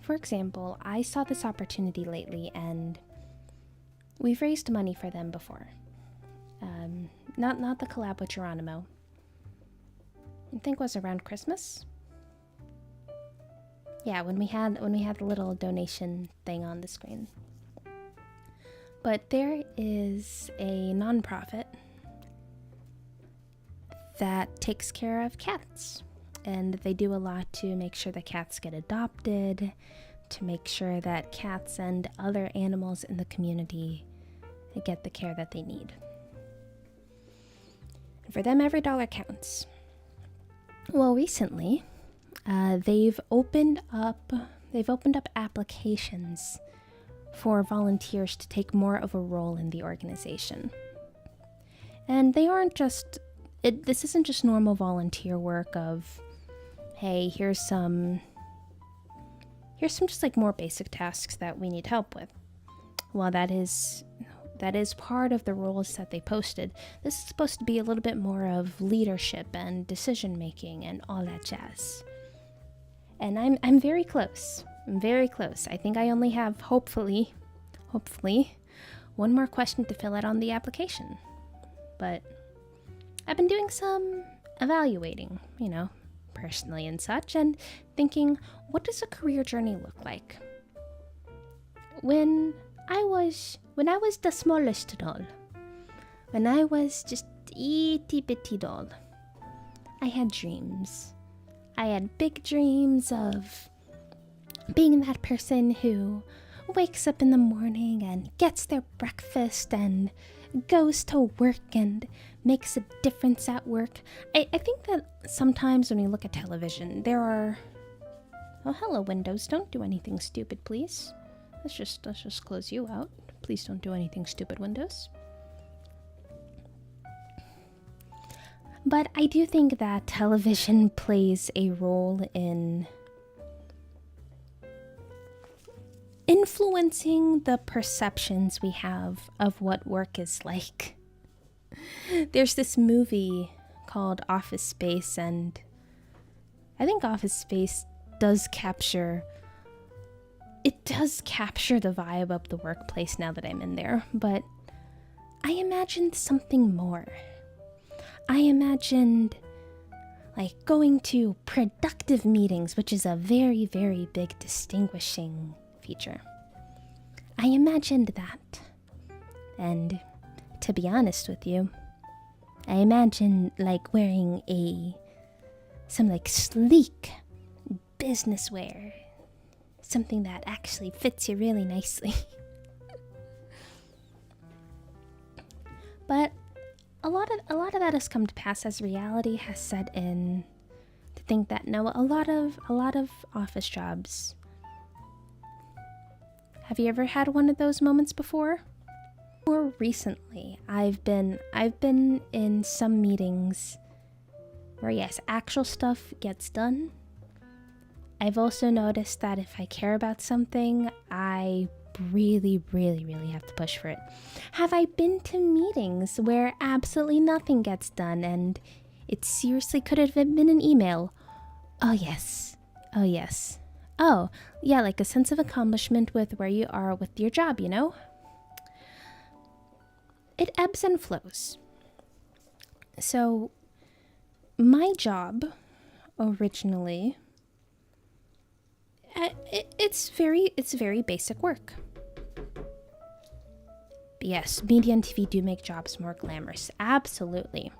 For example, I saw this opportunity lately, and we've raised money for them before. Not the collab with Geronimo. I think it was around Christmas. Yeah, when we had the little donation thing on the screen. But there is a nonprofit that takes care of cats, and they do a lot to make sure that cats get adopted, to make sure that cats and other animals in the community get the care that they need. And for them, every dollar counts. Well, recently, they've opened up applications for volunteers to take more of a role in the organization. And they aren't just this isn't just normal volunteer work of, hey, here's some just like more basic tasks that we need help with. While that is part of the roles that they posted, this is supposed to be a little bit more of leadership and decision making and all that jazz. And I'm very close. I'm very close. I think I only have hopefully one more question to fill out on the application. But I've been doing some evaluating, personally and such, and thinking, what does a career journey look like? When I was the smallest doll, when I was just itty bitty doll, I had dreams. I had big dreams of being that person who wakes up in the morning and gets their breakfast and goes to work and makes a difference at work. I think that sometimes when we look at television, there are... Oh, hello, Windows. Don't do anything stupid, please. Let's just close you out. Please don't do anything stupid, Windows. But I do think that television plays a role in influencing the perceptions we have of what work is like. There's this movie called Office Space, and I think Office Space does capture the vibe of the workplace now that I'm in there, but I imagined something more. I imagined like going to productive meetings, which is a very, very big distinguishing feature. I imagined that. And to be honest with you, I imagined like wearing some like sleek business wear. Something that actually fits you really nicely. But a lot of that has come to pass as reality has set in to think that no, a lot of office jobs. Have you ever had one of those moments before? More recently, I've been in some meetings where yes, actual stuff gets done. I've also noticed that if I care about something, I really, really, really have to push for it. Have I been to meetings where absolutely nothing gets done and it seriously could have been an email? Oh yes. Oh yes. Oh, yeah, like a sense of accomplishment with where you are with your job, it ebbs and flows. So my job originally, it's very basic work. But yes, media and TV do make jobs more glamorous, absolutely.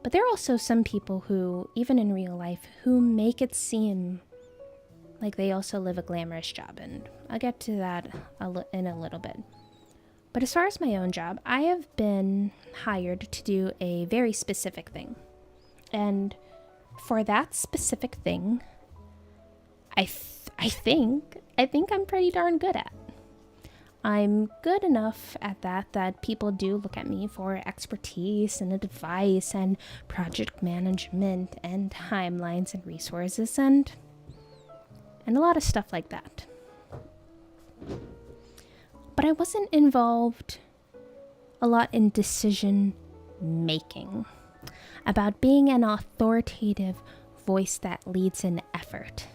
But there are also some people who, even in real life, who make it seem like they also live a glamorous job, and I'll get to that in a little bit. But as far as my own job, I have been hired to do a very specific thing. And for that specific thing, I think I'm pretty darn good at. I'm good enough at that people do look at me for expertise and advice and project management and timelines and resources and a lot of stuff like that. But I wasn't involved a lot in decision making, about being an authoritative voice that leads an effort.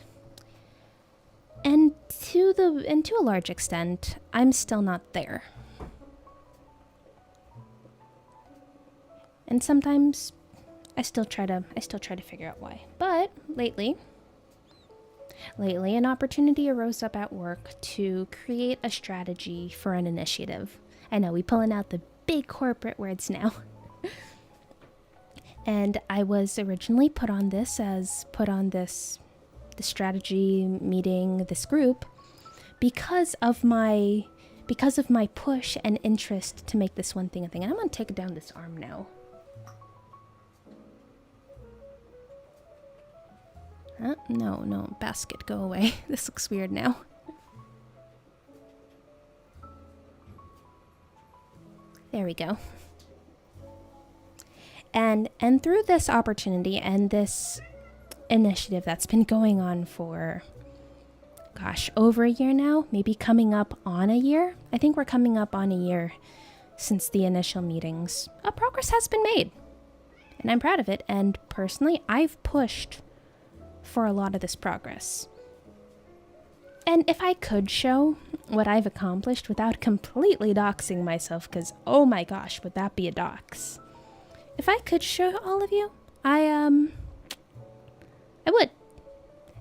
And to a large extent, I'm still not there. And sometimes I still try to figure out why. But lately an opportunity arose up at work to create a strategy for an initiative. I know, we pulling out the big corporate words now. And I was originally put on the strategy meeting, this group, because of my push and interest to make this one thing a thing. And I'm gonna take down this arm now. No, basket, go away. This looks weird now. There we go. And through this opportunity and this initiative that's been going on for, over a year now, maybe coming up on a year. I think we're coming up on a year since the initial meetings. Progress has been made, and I'm proud of it. And personally, I've pushed for a lot of this progress. And if I could show what I've accomplished without completely doxing myself, because oh my gosh, would that be a dox? If I could show all of you, I would.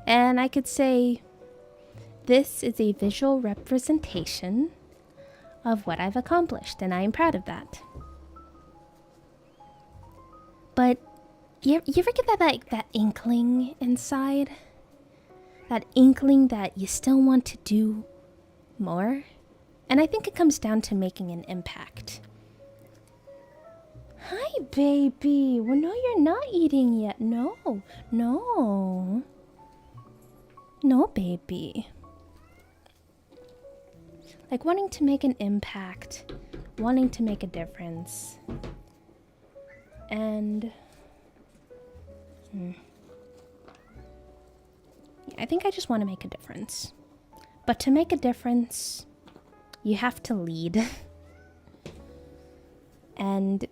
And I could say this is a visual representation of what I've accomplished, and I am proud of that. But you ever get that inkling inside? That inkling that you still want to do more? And I think it comes down to making an impact. Hi, baby. Well, no, you're not eating yet. No, baby. Like wanting to make an impact, wanting to make a difference. And I think I just want to make a difference. But to make a difference, you have to lead. And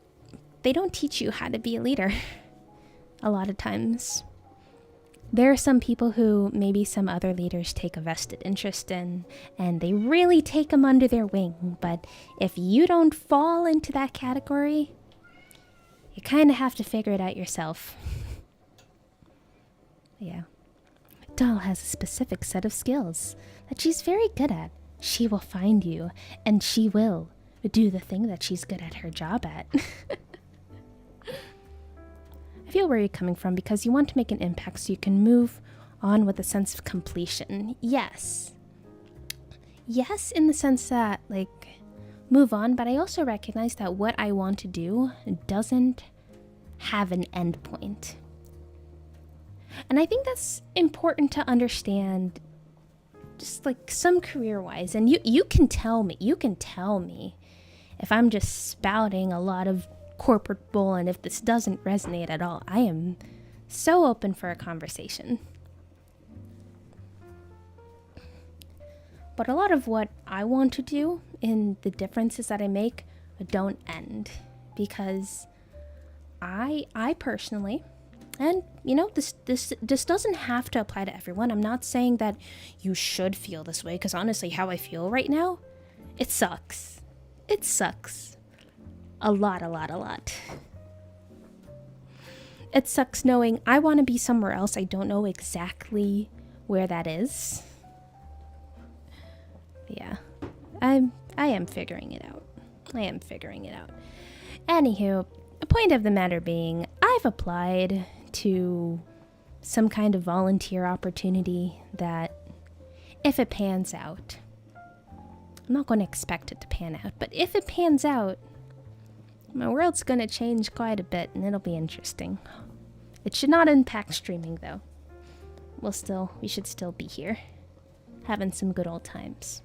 they don't teach you how to be a leader a lot of times. There are some people who maybe some other leaders take a vested interest in, and they really take them under their wing. But if you don't fall into that category, you kind of have to figure it out yourself. Yeah. Doll has a specific set of skills that she's very good at. She will find you, and she will do the thing that she's good at her job at. I feel where you're coming from, because you want to make an impact so you can move on with a sense of completion. Yes, in the sense that, move on, but I also recognize that what I want to do doesn't have an end point. And I think that's important to understand, just some career-wise. And you can tell me if I'm just spouting a lot of corporate bull, and if this doesn't resonate at all. I am so open for a conversation. But a lot of what I want to do in the differences that I make don't end, because I personally, and this doesn't have to apply to everyone. I'm not saying that you should feel this way, because honestly, how I feel right now, it sucks. A lot, a lot, a lot. It sucks knowing I want to be somewhere else. I don't know exactly where that is. Yeah, I am figuring it out. I am figuring it out. Anywho, the point of the matter being, I've applied to some kind of volunteer opportunity that, if it pans out, I'm not going to expect it to pan out, but if it pans out, my world's going to change quite a bit, and it'll be interesting. It should not impact streaming, though. We should still be here, having some good old times.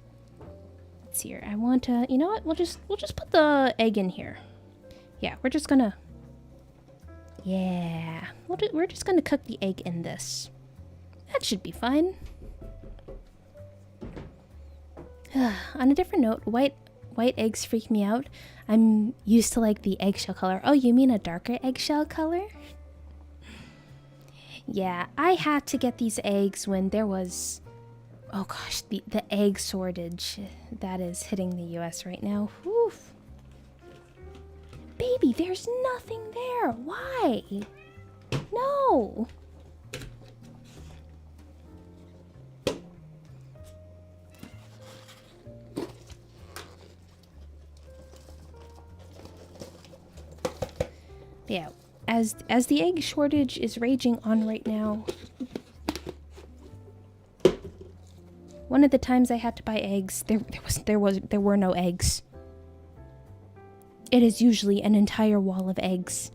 Let's see here. I want to, you know what? We'll just put the egg in here. Yeah, we're just gonna. Yeah, we're just gonna cook the egg in this. That should be fine. On a different note, white eggs freak me out. I'm used to like the eggshell color. Oh, you mean a darker eggshell color? Yeah, I had to get these eggs when there was, oh gosh, the egg shortage that is hitting the US right now. Oof. Baby, there's nothing there. Why? No. Yeah, as the egg shortage is raging on right now, one of the times I had to buy eggs, there were no eggs. It is usually an entire wall of eggs.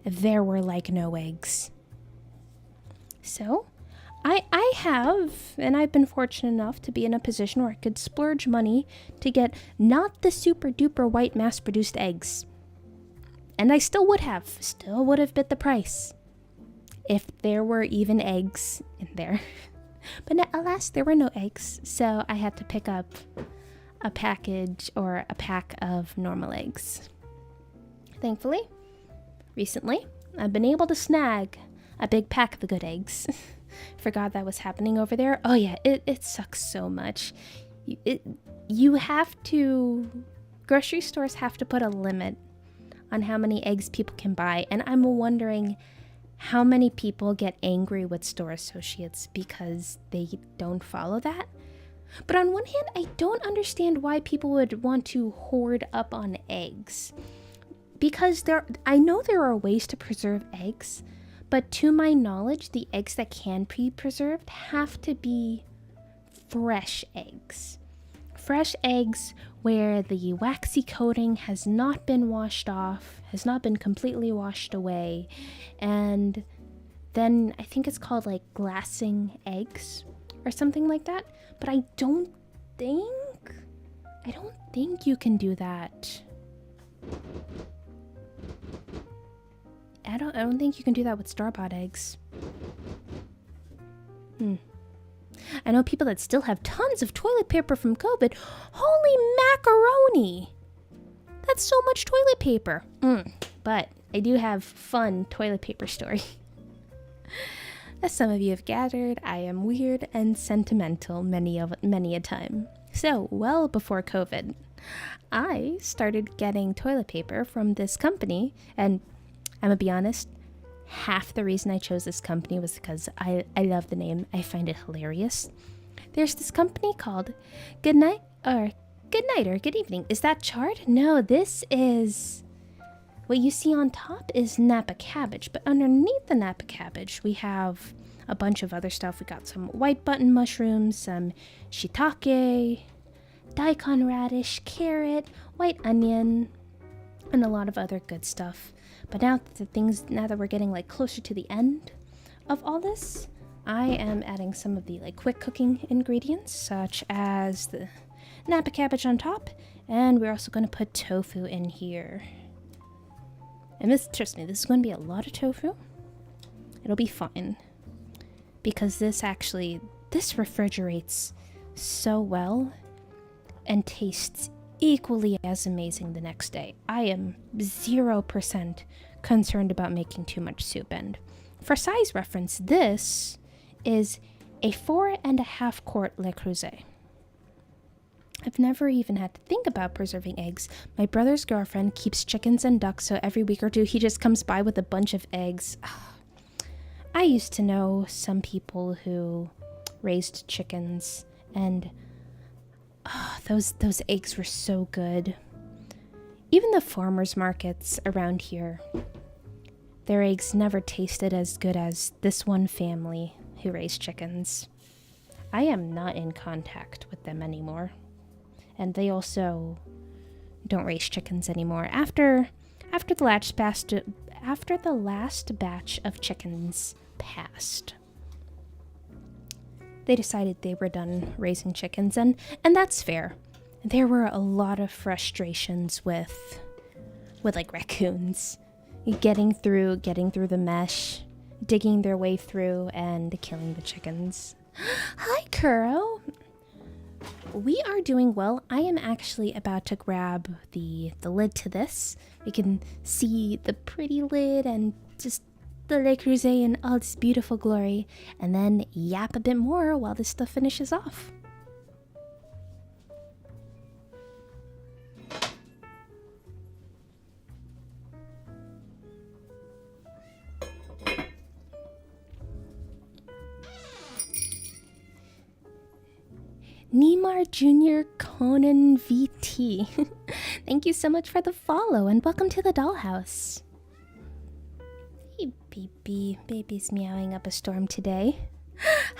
There were like no eggs. So, I have, and I've been fortunate enough to be in a position where I could splurge money to get not the super duper white mass produced eggs. And I still would have bit the price if there were even eggs in there. But no, alas, there were no eggs, so I had to pick up a package or a pack of normal eggs. Thankfully, recently, I've been able to snag a big pack of the good eggs. Forgot that was happening over there. Oh yeah, it sucks so much. You have to, grocery stores have to put a limit on how many eggs people can buy, and I'm wondering how many people get angry with store associates because they don't follow that. But on one hand, I don't understand why people would want to hoard up on eggs. Because I know there are ways to preserve eggs, but to my knowledge, the eggs that can be preserved have to be fresh eggs. Fresh eggs where the waxy coating has not been washed off, has not been completely washed away, and then I think it's called like glassing eggs or something like that. But I don't think you can do that. I don't think you can do that with store-bought eggs. I know people that still have tons of toilet paper from COVID. Holy macaroni! That's so much toilet paper. But I do have fun toilet paper story. As some of you have gathered, I am weird and sentimental many a time. So, well before COVID, I started getting toilet paper from this company, and I'm gonna be honest, half the reason I chose this company was because I love the name. I find it hilarious. There's this company called Good Night or Good Evening. Is that chard? No, this is... What you see on top is Napa cabbage, but underneath the Napa cabbage, we have a bunch of other stuff. We got some white button mushrooms, some shiitake, daikon radish, carrot, white onion, and a lot of other good stuff. But now that we're getting like closer to the end of all this, I am adding some of the like quick cooking ingredients, such as the Napa cabbage on top, and we're also going to put tofu in here. And trust me, this is going to be a lot of tofu. It'll be fine. Because this refrigerates so well and tastes equally as amazing the next day. I am 0% concerned about making too much soup. And for size reference, this is a 4.5 quart Le Creuset. I've never even had to think about preserving eggs. My brother's girlfriend keeps chickens and ducks, so every week or two he just comes by with a bunch of eggs. I used to know some people who raised chickens, and those eggs were so good. Even the farmers markets around here, their eggs never tasted as good as this one family who raised chickens. I am not in contact with them anymore. And they also don't raise chickens anymore. After the last batch of chickens passed, they decided they were done raising chickens, and that's fair. There were a lot of frustrations with like raccoons getting through the mesh, digging their way through, and killing the chickens. Hi, Kuro. We are doing well. I am actually about to grab the lid to this. We can see the pretty lid and just the Le Creuset in all its beautiful glory, and then yap a bit more while this stuff finishes off. Neymar Jr. Conan VT. Thank you so much for the follow and welcome to the dollhouse. Hey, baby. Baby's meowing up a storm today.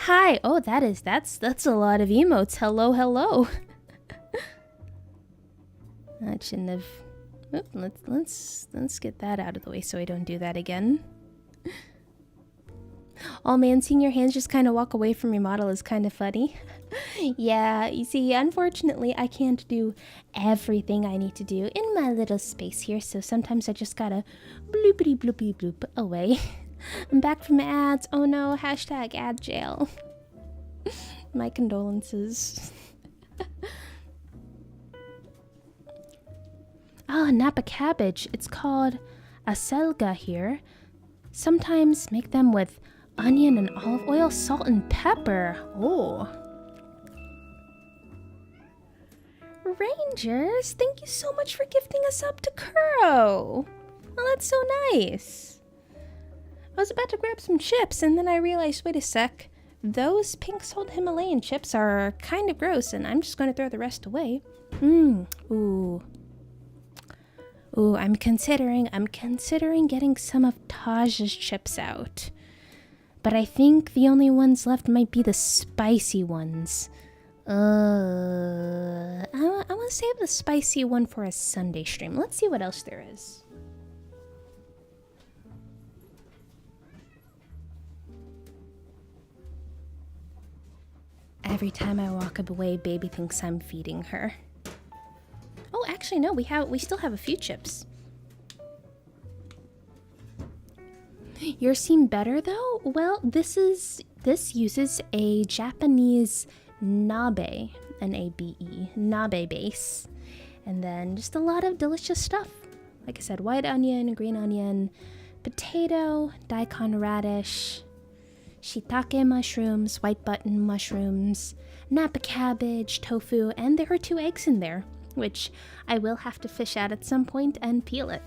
Hi. Oh, that's a lot of emotes. Hello, hello. That shouldn't have. Oop, let's get that out of the way so I don't do that again. Oh man, seeing your hands just kind of walk away from your model is kind of funny. Yeah, you see, unfortunately, I can't do everything I need to do in my little space here, so sometimes I just gotta bloopity bloopy bloop away. I'm back from ads. Oh no, hashtag ad jail. My condolences. Ah, Napa cabbage. It's called acelga here. Sometimes make them with onion and olive oil, salt and pepper. Oh. Rangers, thank you so much for gifting us up to Kuro. Well, that's so nice. I was about to grab some chips and then I realized, wait a sec, those pink salt Himalayan chips are kind of gross and I'm just going to throw the rest away. Ooh, I'm considering getting some of Taj's chips out. But I think the only ones left might be the spicy ones. I want to save the spicy one for a Sunday stream. Let's see what else there is. Every time I walk away, baby thinks I'm feeding her. Oh, actually no, we still have a few chips. Yours seem better though? Well, this uses a Japanese nabe, N-A-B-E, nabe base. And then just a lot of delicious stuff. Like I said, white onion, green onion, potato, daikon radish, shiitake mushrooms, white button mushrooms, napa cabbage, tofu, and there are 2 eggs in there, which I will have to fish out at some point and peel it.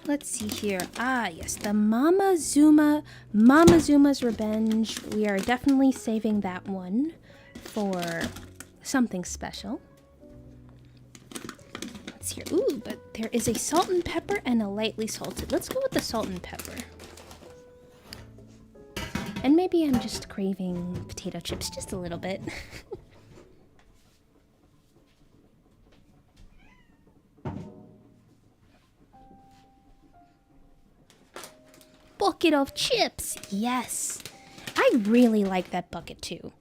Let's see here. Ah, yes, the Mamazuma's Revenge. We are definitely saving that one for something special. Let's hear. Ooh, but there is a salt and pepper and a lightly salted. Let's go with the salt and pepper. And maybe I'm just craving potato chips just a little bit. Bucket of chips. Yes. I really like that bucket too.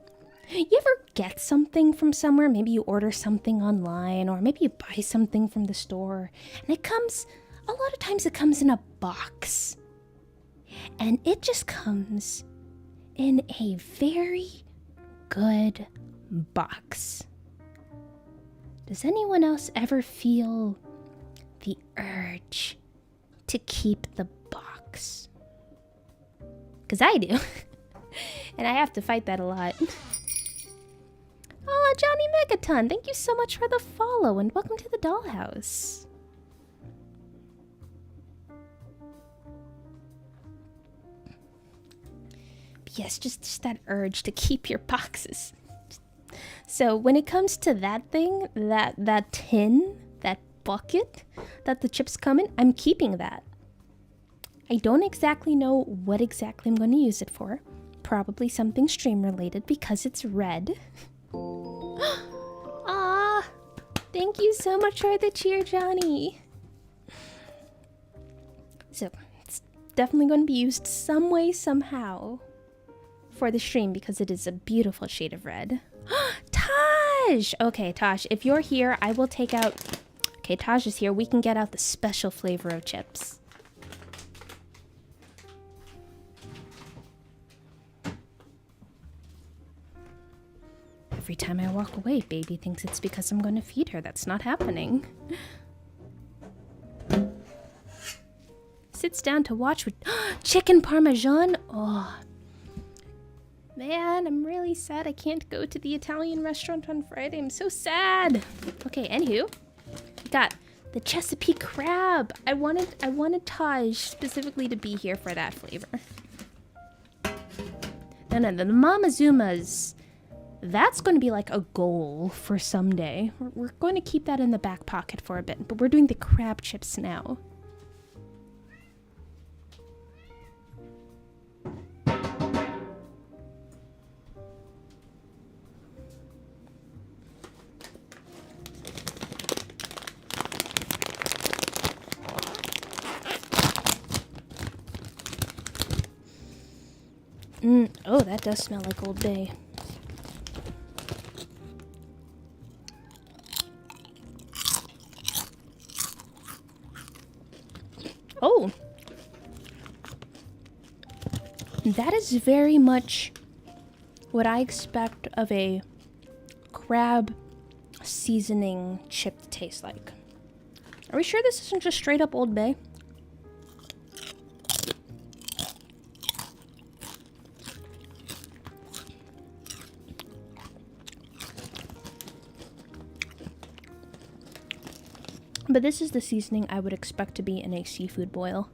You ever get something from somewhere? Maybe you order something online or maybe you buy something from the store and a lot of times it comes in a box. And it just comes in a very good box. Does anyone else ever feel the urge to keep the box? Because I do. And I have to fight that a lot. Oh, Johnny Megaton, thank you so much for the follow and welcome to the dollhouse. Yes, just that urge to keep your boxes. So when it comes to that thing, that tin, that bucket that the chips come in, I'm keeping that. I don't exactly know what exactly I'm going to use it for. Probably something stream related because it's red. Ah, thank you so much for the cheer, Johnny. So it's definitely going to be used some way, somehow for the stream because it is a beautiful shade of red. Taj! Okay, Taj, if you're here, I will take out... Okay, Taj is here. We can get out the special flavor of chips. Every time I walk away, baby thinks it's because I'm going to feed her. That's not happening. Sits down to watch with... Chicken Parmesan? Oh... Man, I'm really sad I can't go to the Italian restaurant on Friday. I'm so sad. Okay, anywho, we got the Chesapeake crab. I wanted Taj specifically to be here for that flavor. No, the Mamazumas. That's going to be like a goal for someday. We're going to keep that in the back pocket for a bit, but we're doing the crab chips now. Oh, that does smell like Old Bay. Oh! That is very much what I expect of a crab seasoning chip to taste like. Are we sure this isn't just straight up Old Bay? But this is the seasoning I would expect to be in a seafood boil.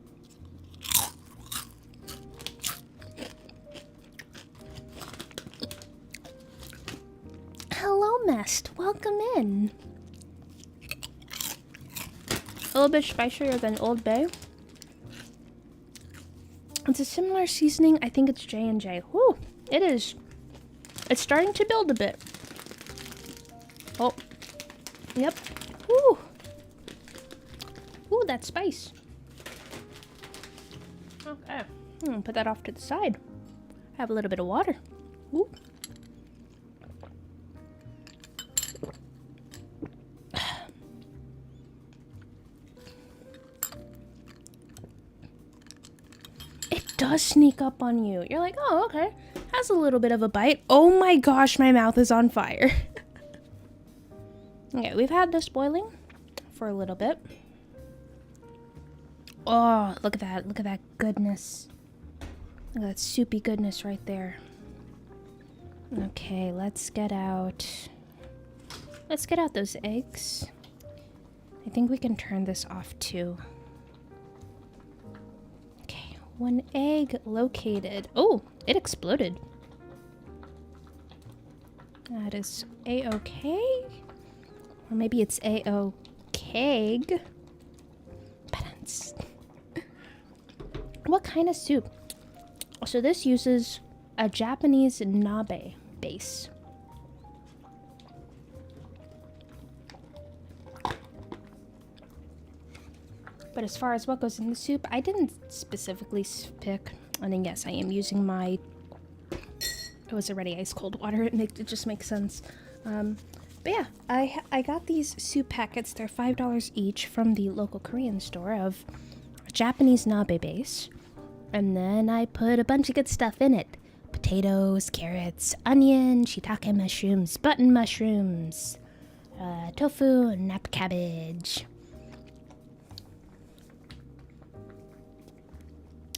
Hello, Mest. Welcome in. A little bit spicier than Old Bay. It's a similar seasoning. I think it's J&J. Whew, it is. It's starting to build a bit. Oh, yep. Whew. Ooh, that spice. Okay. Put that off to the side. Have a little bit of water. Ooh. It does sneak up on you. You're like, oh, okay. Has a little bit of a bite. Oh my gosh, my mouth is on fire. Okay, we've had this boiling for a little bit. Oh, look at that. Look at that goodness. Look at that soupy goodness right there. Okay, let's get out those eggs. I think we can turn this off too. Okay, one egg located. Oh, it exploded. That is A-okay. Or maybe it's A-okay. What kind of soup? So this uses a Japanese nabe base. But as far as what goes in the soup, I didn't specifically pick. I mean, yes, I am using my... It was already ice cold water. It just makes sense. But yeah, I got these soup packets. They're $5 each from the local Korean store of Japanese nabe base. And then I put a bunch of good stuff in it. Potatoes, carrots, onion, shiitake mushrooms, button mushrooms, tofu, and nap cabbage.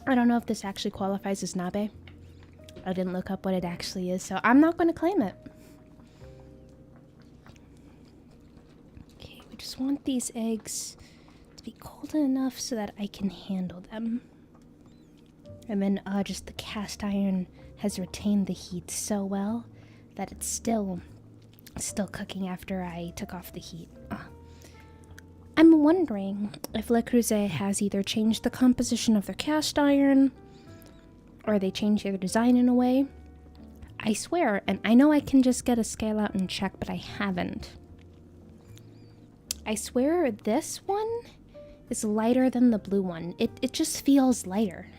I don't know if this actually qualifies as nabe. I didn't look up what it actually is, so I'm not going to claim it. I just want these eggs to be cold enough so that I can handle them. And then just the cast iron has retained the heat so well that it's still cooking after I took off the heat. I'm wondering if Le Creuset has either changed the composition of their cast iron or they changed their design in a way. I swear, and I know I can just get a scale out and check, but I haven't. I swear this one is lighter than the blue one. It just feels lighter.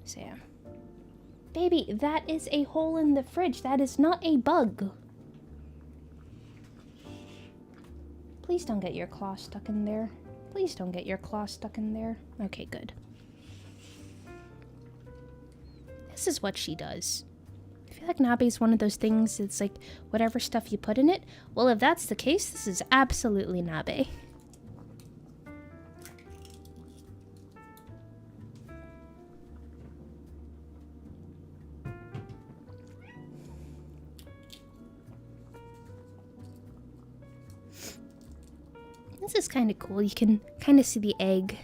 So yeah. Baby, that is a hole in the fridge. That is not a bug. Please don't get your claw stuck in there. Please don't get your claw stuck in there. Okay, good. This is what she does. I feel like Nabe is one of those things, it's like whatever stuff you put in it. Well, if that's the case, this is absolutely Nabe. This is kind of cool. You can kind of see the egg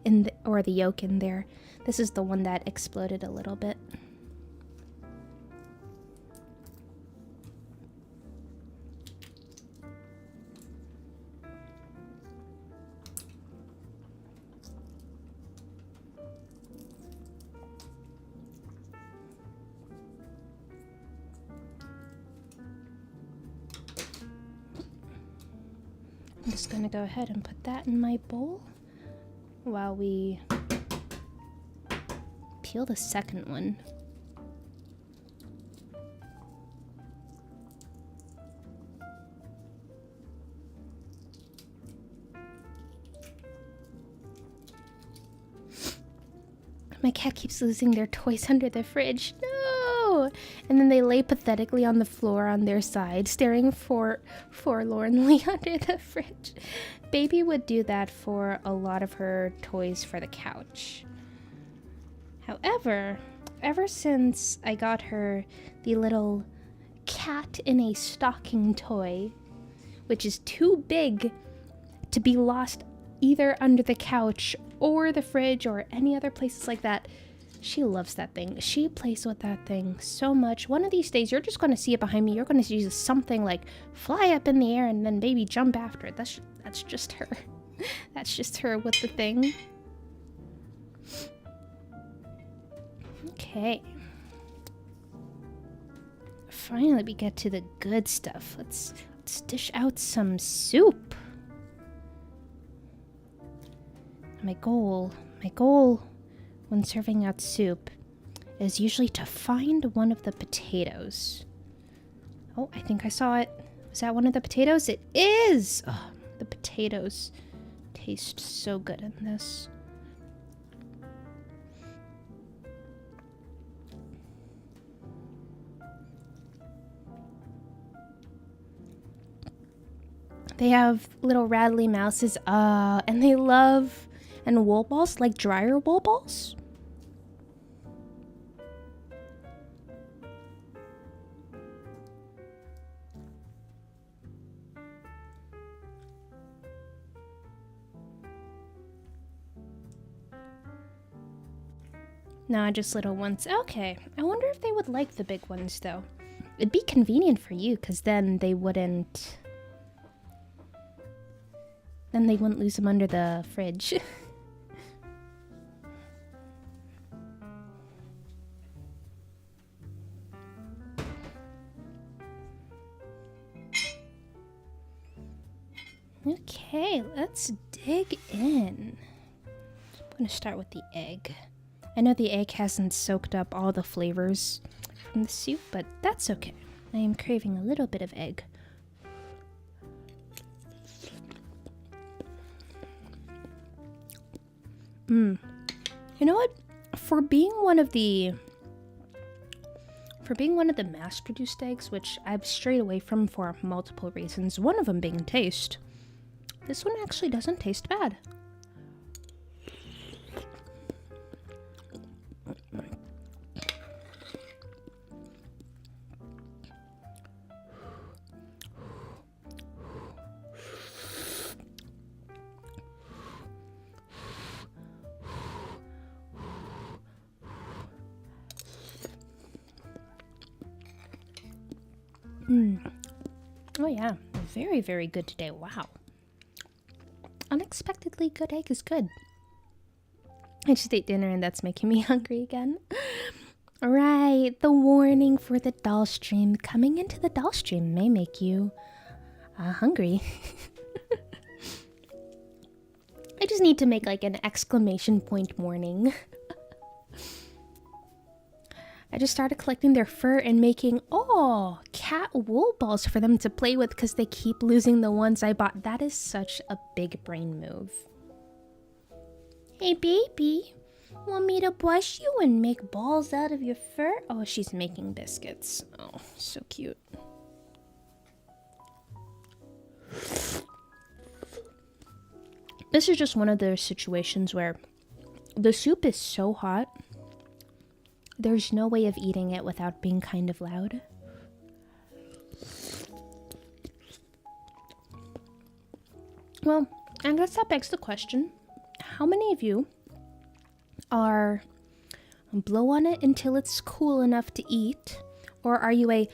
in the, or the yolk in there. This is the one that exploded a little bit. I'm just gonna go ahead and put that in my bowl while we peel the second one. My cat keeps losing their toys under the fridge. No! And then they lay pathetically on the floor on their side, staring forlornly under the fridge. Baby would do that for a lot of her toys for the couch. However, ever since I got her the little cat in a stocking toy, which is too big to be lost either under the couch or the fridge or any other places like that, she loves that thing. She plays with that thing so much. One of these days, you're just going to see it behind me. You're going to see something like fly up in the air and then baby jump after it. That's just her. That's just her with the thing. Okay. Finally, we get to the good stuff. Let's dish out some soup. My goal when serving out soup is usually to find one of the potatoes. Oh, I think I saw it. Was that one of the potatoes? It is! Oh, the potatoes taste so good in this. They have little rattly mouses, and they love and wool balls, like dryer wool balls. Nah, just little ones. Okay, I wonder if they would like the big ones, though. It'd be convenient for you, because then they wouldn't... Then they wouldn't lose them under the fridge. Okay, let's dig in. I'm going to start with the egg. I know the egg hasn't soaked up all the flavors from the soup, but that's okay. I am craving a little bit of egg. You know what? For being one of the mass-produced eggs, which I've strayed away from for multiple reasons, one of them being taste, this one actually doesn't taste bad. Oh yeah, very, very good today. Wow. Unexpectedly good egg is good. I just ate dinner and that's making me hungry again. Right, the warning for the doll stream. Coming into the doll stream may make you hungry. I just need to make like an exclamation point warning. I just started collecting their fur and making, cat wool balls for them to play with because they keep losing the ones I bought. That is such a big brain move. Hey, baby. Want me to brush you and make balls out of your fur? Oh, she's making biscuits. Oh, so cute. This is just one of those situations where the soup is so hot, there's no way of eating it without being kind of loud. Well, I guess that begs the question, how many of you are blow on it until it's cool enough to eat, or are you a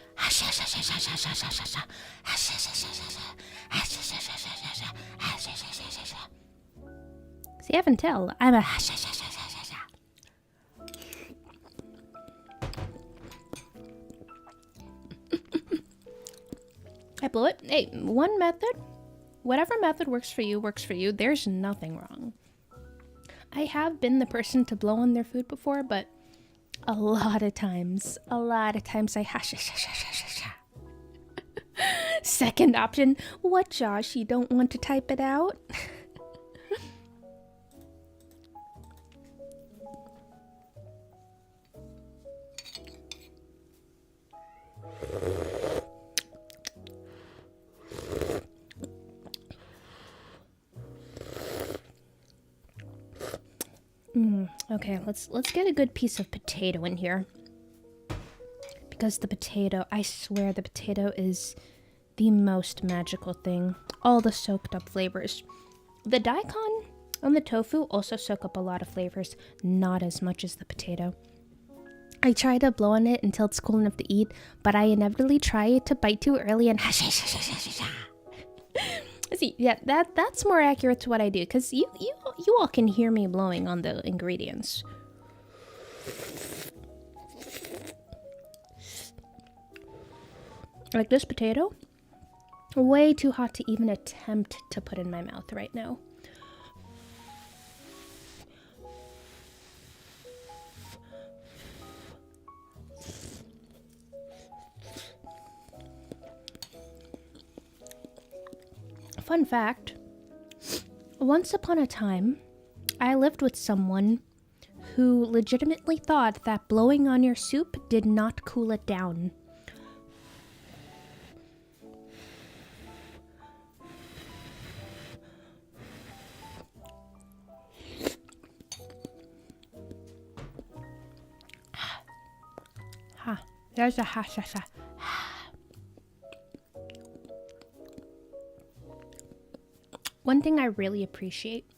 see, I can tell I'm a I blow it. Hey, one method, whatever method works for you, there's nothing wrong. I have been the person to blow on their food before, but a lot of times I Second option, what, Josh, you don't want to type it out? Okay, let's get a good piece of potato in here. Because the potato, I swear the potato is the most magical thing. All the soaked up flavors. The daikon and the tofu also soak up a lot of flavors, not as much as the potato. I try to blow on it until it's cool enough to eat, but I inevitably try to bite too early and see, yeah, that's more accurate to what I do, because you all can hear me blowing on the ingredients. Like this potato, way too hot to even attempt to put in my mouth right now. Fun fact, once upon a time, I lived with someone who legitimately thought that blowing on your soup did not cool it down. Ha, there's a ha. One thing I really appreciate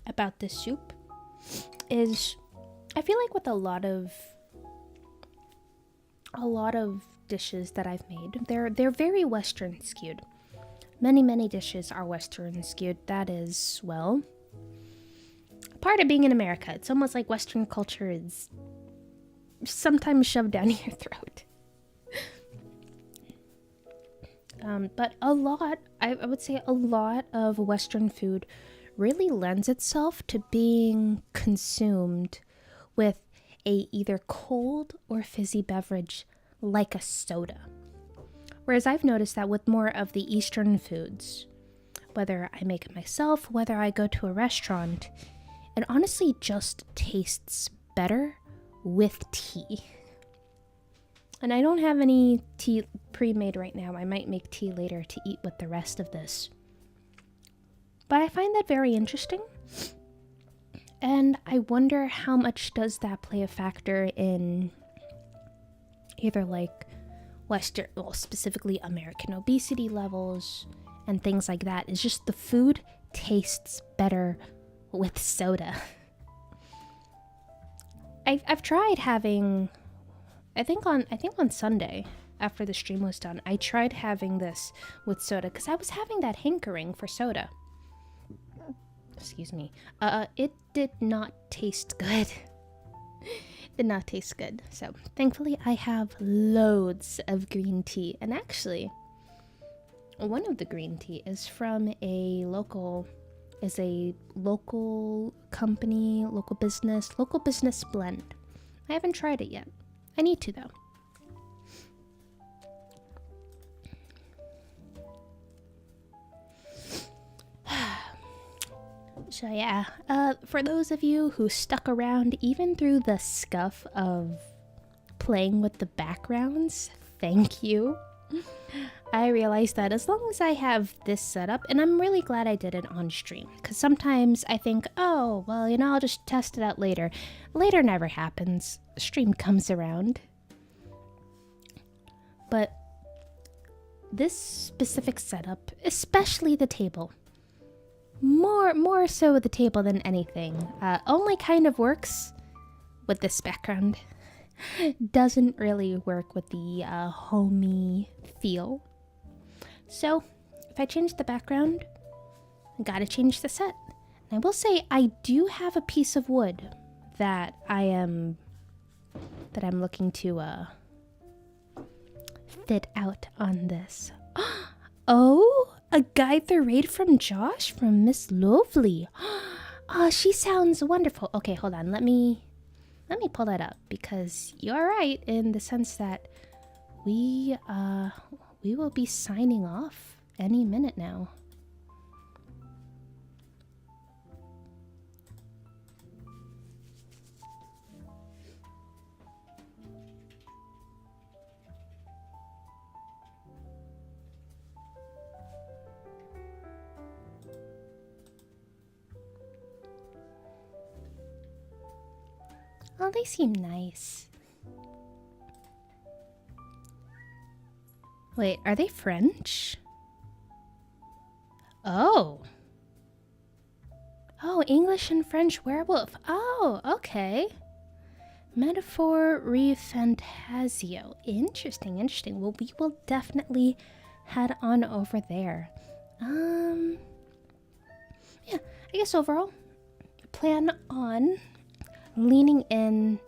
about this soup is I feel like with a lot of dishes that I've made, they're very Western skewed. Many dishes are Western skewed. That is, well, part of being in America. It's almost like Western culture is sometimes shoved down your throat. But I would say a lot of Western food really lends itself to being consumed with a either cold or fizzy beverage like a soda. Whereas I've noticed that with more of the Eastern foods, whether I make it myself, whether I go to a restaurant, it honestly just tastes better with tea. And I don't have any tea pre-made right now. I might make tea later to eat with the rest of this. But I find that very interesting. And I wonder how much does that play a factor in either like Western, well, specifically American obesity levels and things like that. It's just the food tastes better with soda. I've tried having, I think on Sunday, after the stream was done, I tried having this with soda because I was having that hankering for soda. Excuse me. It did not taste good. Did not taste good. So thankfully I have loads of green tea. And actually, one of the green tea is from a local company, local business blend. I haven't tried it yet. I need to though. So yeah, for those of you who stuck around even through the scuff of playing with the backgrounds, thank you. I realized that as long as I have this set up, and I'm really glad I did it on stream, because sometimes I think, oh, well, you know, I'll just test it out later. Later never happens. Stream comes around. But this specific setup, especially the table, more so with the table than anything, only kind of works with this background. Doesn't really work with the homey feel. So if I change the background, I gotta change the set. And I will say I do have a piece of wood that I'm looking to fit out on this. Oh, a guide the raid from Josh from Miss Lovely. Oh, she sounds wonderful. Okay, hold on. Let me pull that up, because you're right in the sense that we will be signing off any minute now. Oh, they seem nice. Wait, are they French? Oh. Oh, English and French werewolf. Oh, okay. Metaphor re Fantasio. Interesting, interesting. Well, we will definitely head on over there. Yeah, I guess overall, plan on leaning in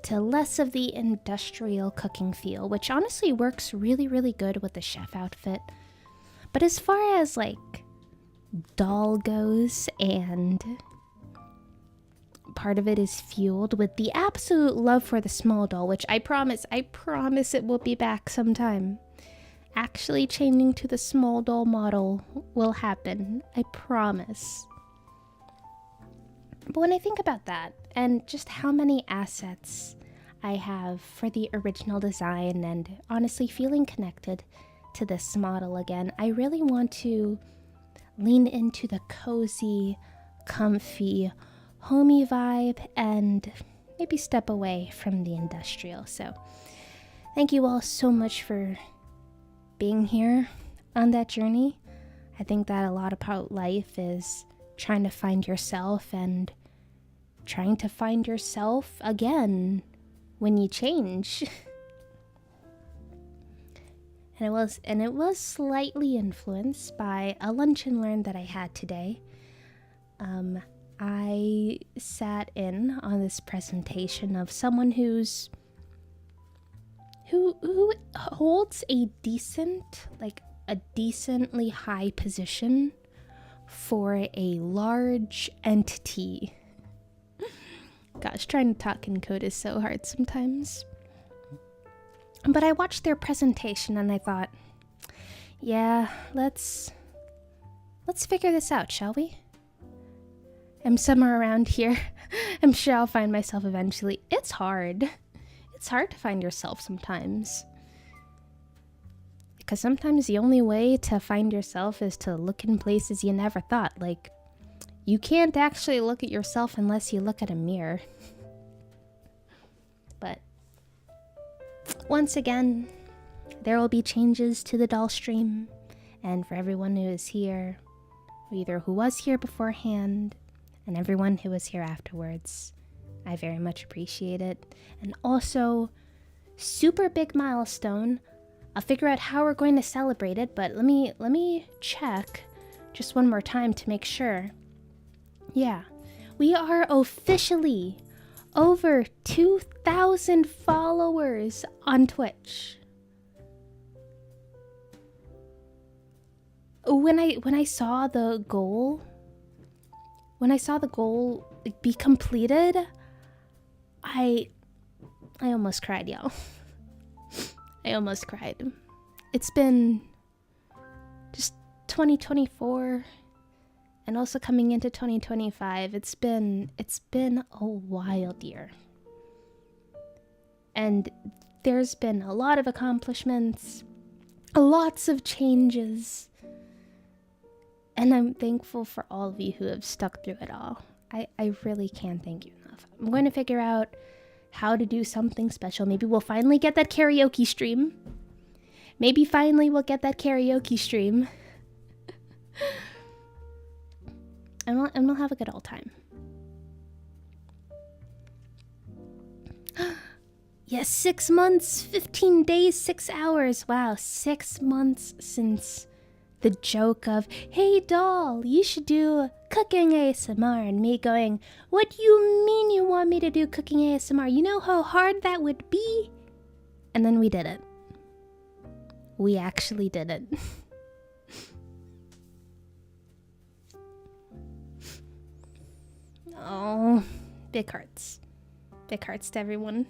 to less of the industrial cooking feel, which honestly works really, really good with the chef outfit. But as far as like doll goes, and part of it is fueled with the absolute love for the small doll, which I promise it will be back sometime. Actually changing to the small doll model will happen, I promise. But when I think about that, and just how many assets I have for the original design, and honestly feeling connected to this model again, I really want to lean into the cozy, comfy, homey vibe, and maybe step away from the industrial. So thank you all so much for being here on that journey. I think that a lot about life is trying to find yourself, and trying to find yourself again when you change. and it was slightly influenced by a lunch and learn that I had today. I sat in on this presentation of someone who holds a decently high position for a large entity. Gosh, trying to talk in code is so hard sometimes. But I watched their presentation and I thought, yeah, let's figure this out, shall we? I'm somewhere around here. I'm sure I'll find myself eventually. It's hard. It's hard to find yourself sometimes. Because sometimes the only way to find yourself is to look in places you never thought. Like, you can't actually look at yourself unless you look at a mirror. But once again, there will be changes to the doll stream. And for everyone who is here, either who was here beforehand, and everyone who was here afterwards, I very much appreciate it. And also, super big milestone, I'll figure out how we're going to celebrate it, but let me check just one more time to make sure. Yeah, we are officially over 2,000 followers on Twitch. When I saw the goal, be completed, I almost cried, y'all. I almost cried. It's been just 2024 and also coming into 2025. It's been a wild year. And there's been a lot of accomplishments, lots of changes. And I'm thankful for all of you who have stuck through it all. I really can't thank you enough. I'm going to figure out how to do something special. Maybe we'll finally get that karaoke stream. And we'll have a good old time. Yes, 6 months, 15 days, 6 hours. Wow, 6 months since the joke of, hey doll, you should do cooking ASMR, and me going, what do you mean you want me to do cooking ASMR? You know how hard that would be? And then we did it. We actually did it. Oh, big hearts. Big hearts to everyone.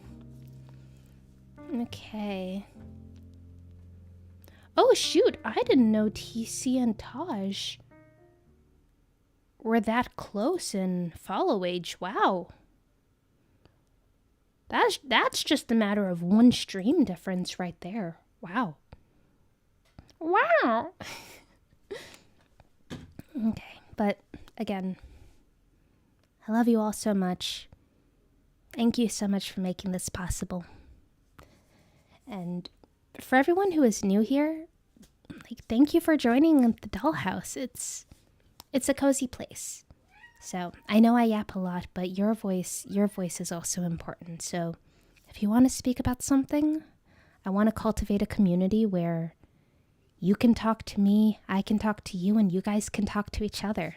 Okay. Oh shoot, I didn't know TC and Taj were that close in follow age. Wow. That's just a matter of one stream difference right there. Wow. Wow. Okay, but again, I love you all so much. Thank you so much for making this possible. And for everyone who is new here, like, thank you for joining the Dollhouse. It's a cozy place. So I know I yap a lot, but your voice is also important. So if you want to speak about something, I want to cultivate a community where you can talk to me, I can talk to you, and you guys can talk to each other.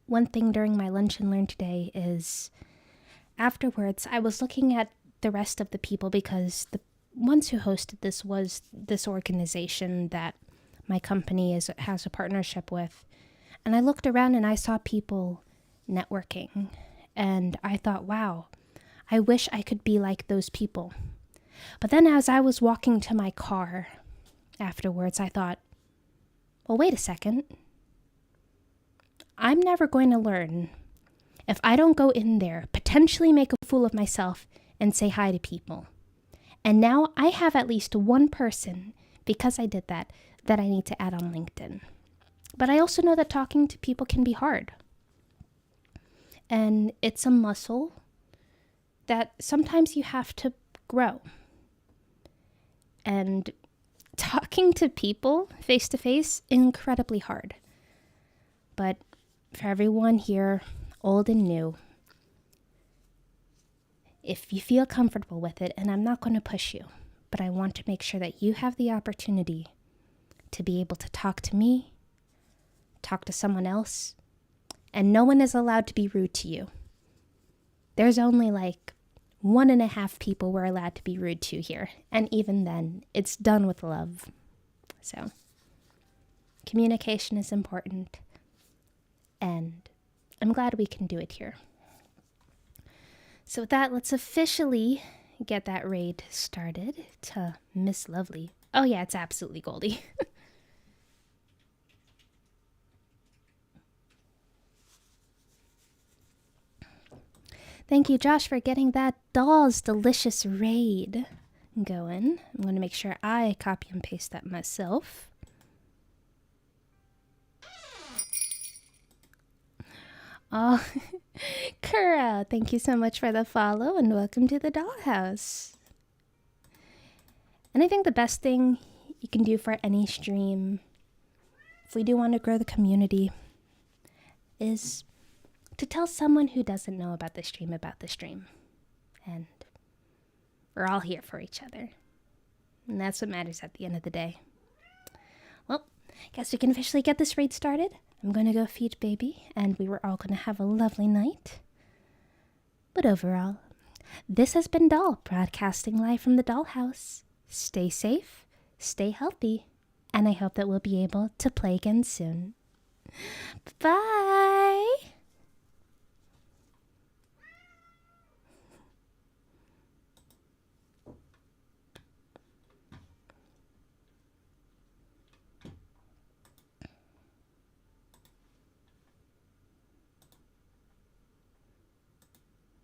One thing during my lunch and learn today is, afterwards, I was looking at the rest of the people, because the ones who hosted this was this organization that my company has a partnership with. And I looked around and I saw people networking. And I thought, wow, I wish I could be like those people. But then as I was walking to my car afterwards, I thought, well, wait a second. I'm never going to learn if I don't go in there, potentially make a fool of myself, and say hi to people. And now I have at least one person, because I did that I need to add on LinkedIn. But I also know that talking to people can be hard. And it's a muscle that sometimes you have to grow. And talking to people face to face, incredibly hard. But for everyone here, old and new, if you feel comfortable with it, and I'm not going to push you, but I want to make sure that you have the opportunity to be able to talk to me, talk to someone else, and no one is allowed to be rude to you. There's only like 1.5 people we're allowed to be rude to here, and even then, it's done with love. So, communication is important, and I'm glad we can do it here. So with that, let's officially get that raid started to Miss Lovely. Oh yeah, it's absolutely Goldie. Thank you, Josh, for getting that doll's delicious raid going. I'm going to make sure I copy and paste that myself. Oh, Kura, thank you so much for the follow and welcome to the Dollhouse. And I think the best thing you can do for any stream, if we do want to grow the community, is to tell someone who doesn't know about the stream. And we're all here for each other. And that's what matters at the end of the day. Well, guess we can officially get this raid started. I'm gonna go feed baby, and we were all gonna have a lovely night. But overall, this has been Doll, broadcasting live from the dollhouse. Stay safe, stay healthy, and I hope that we'll be able to play again soon. Bye!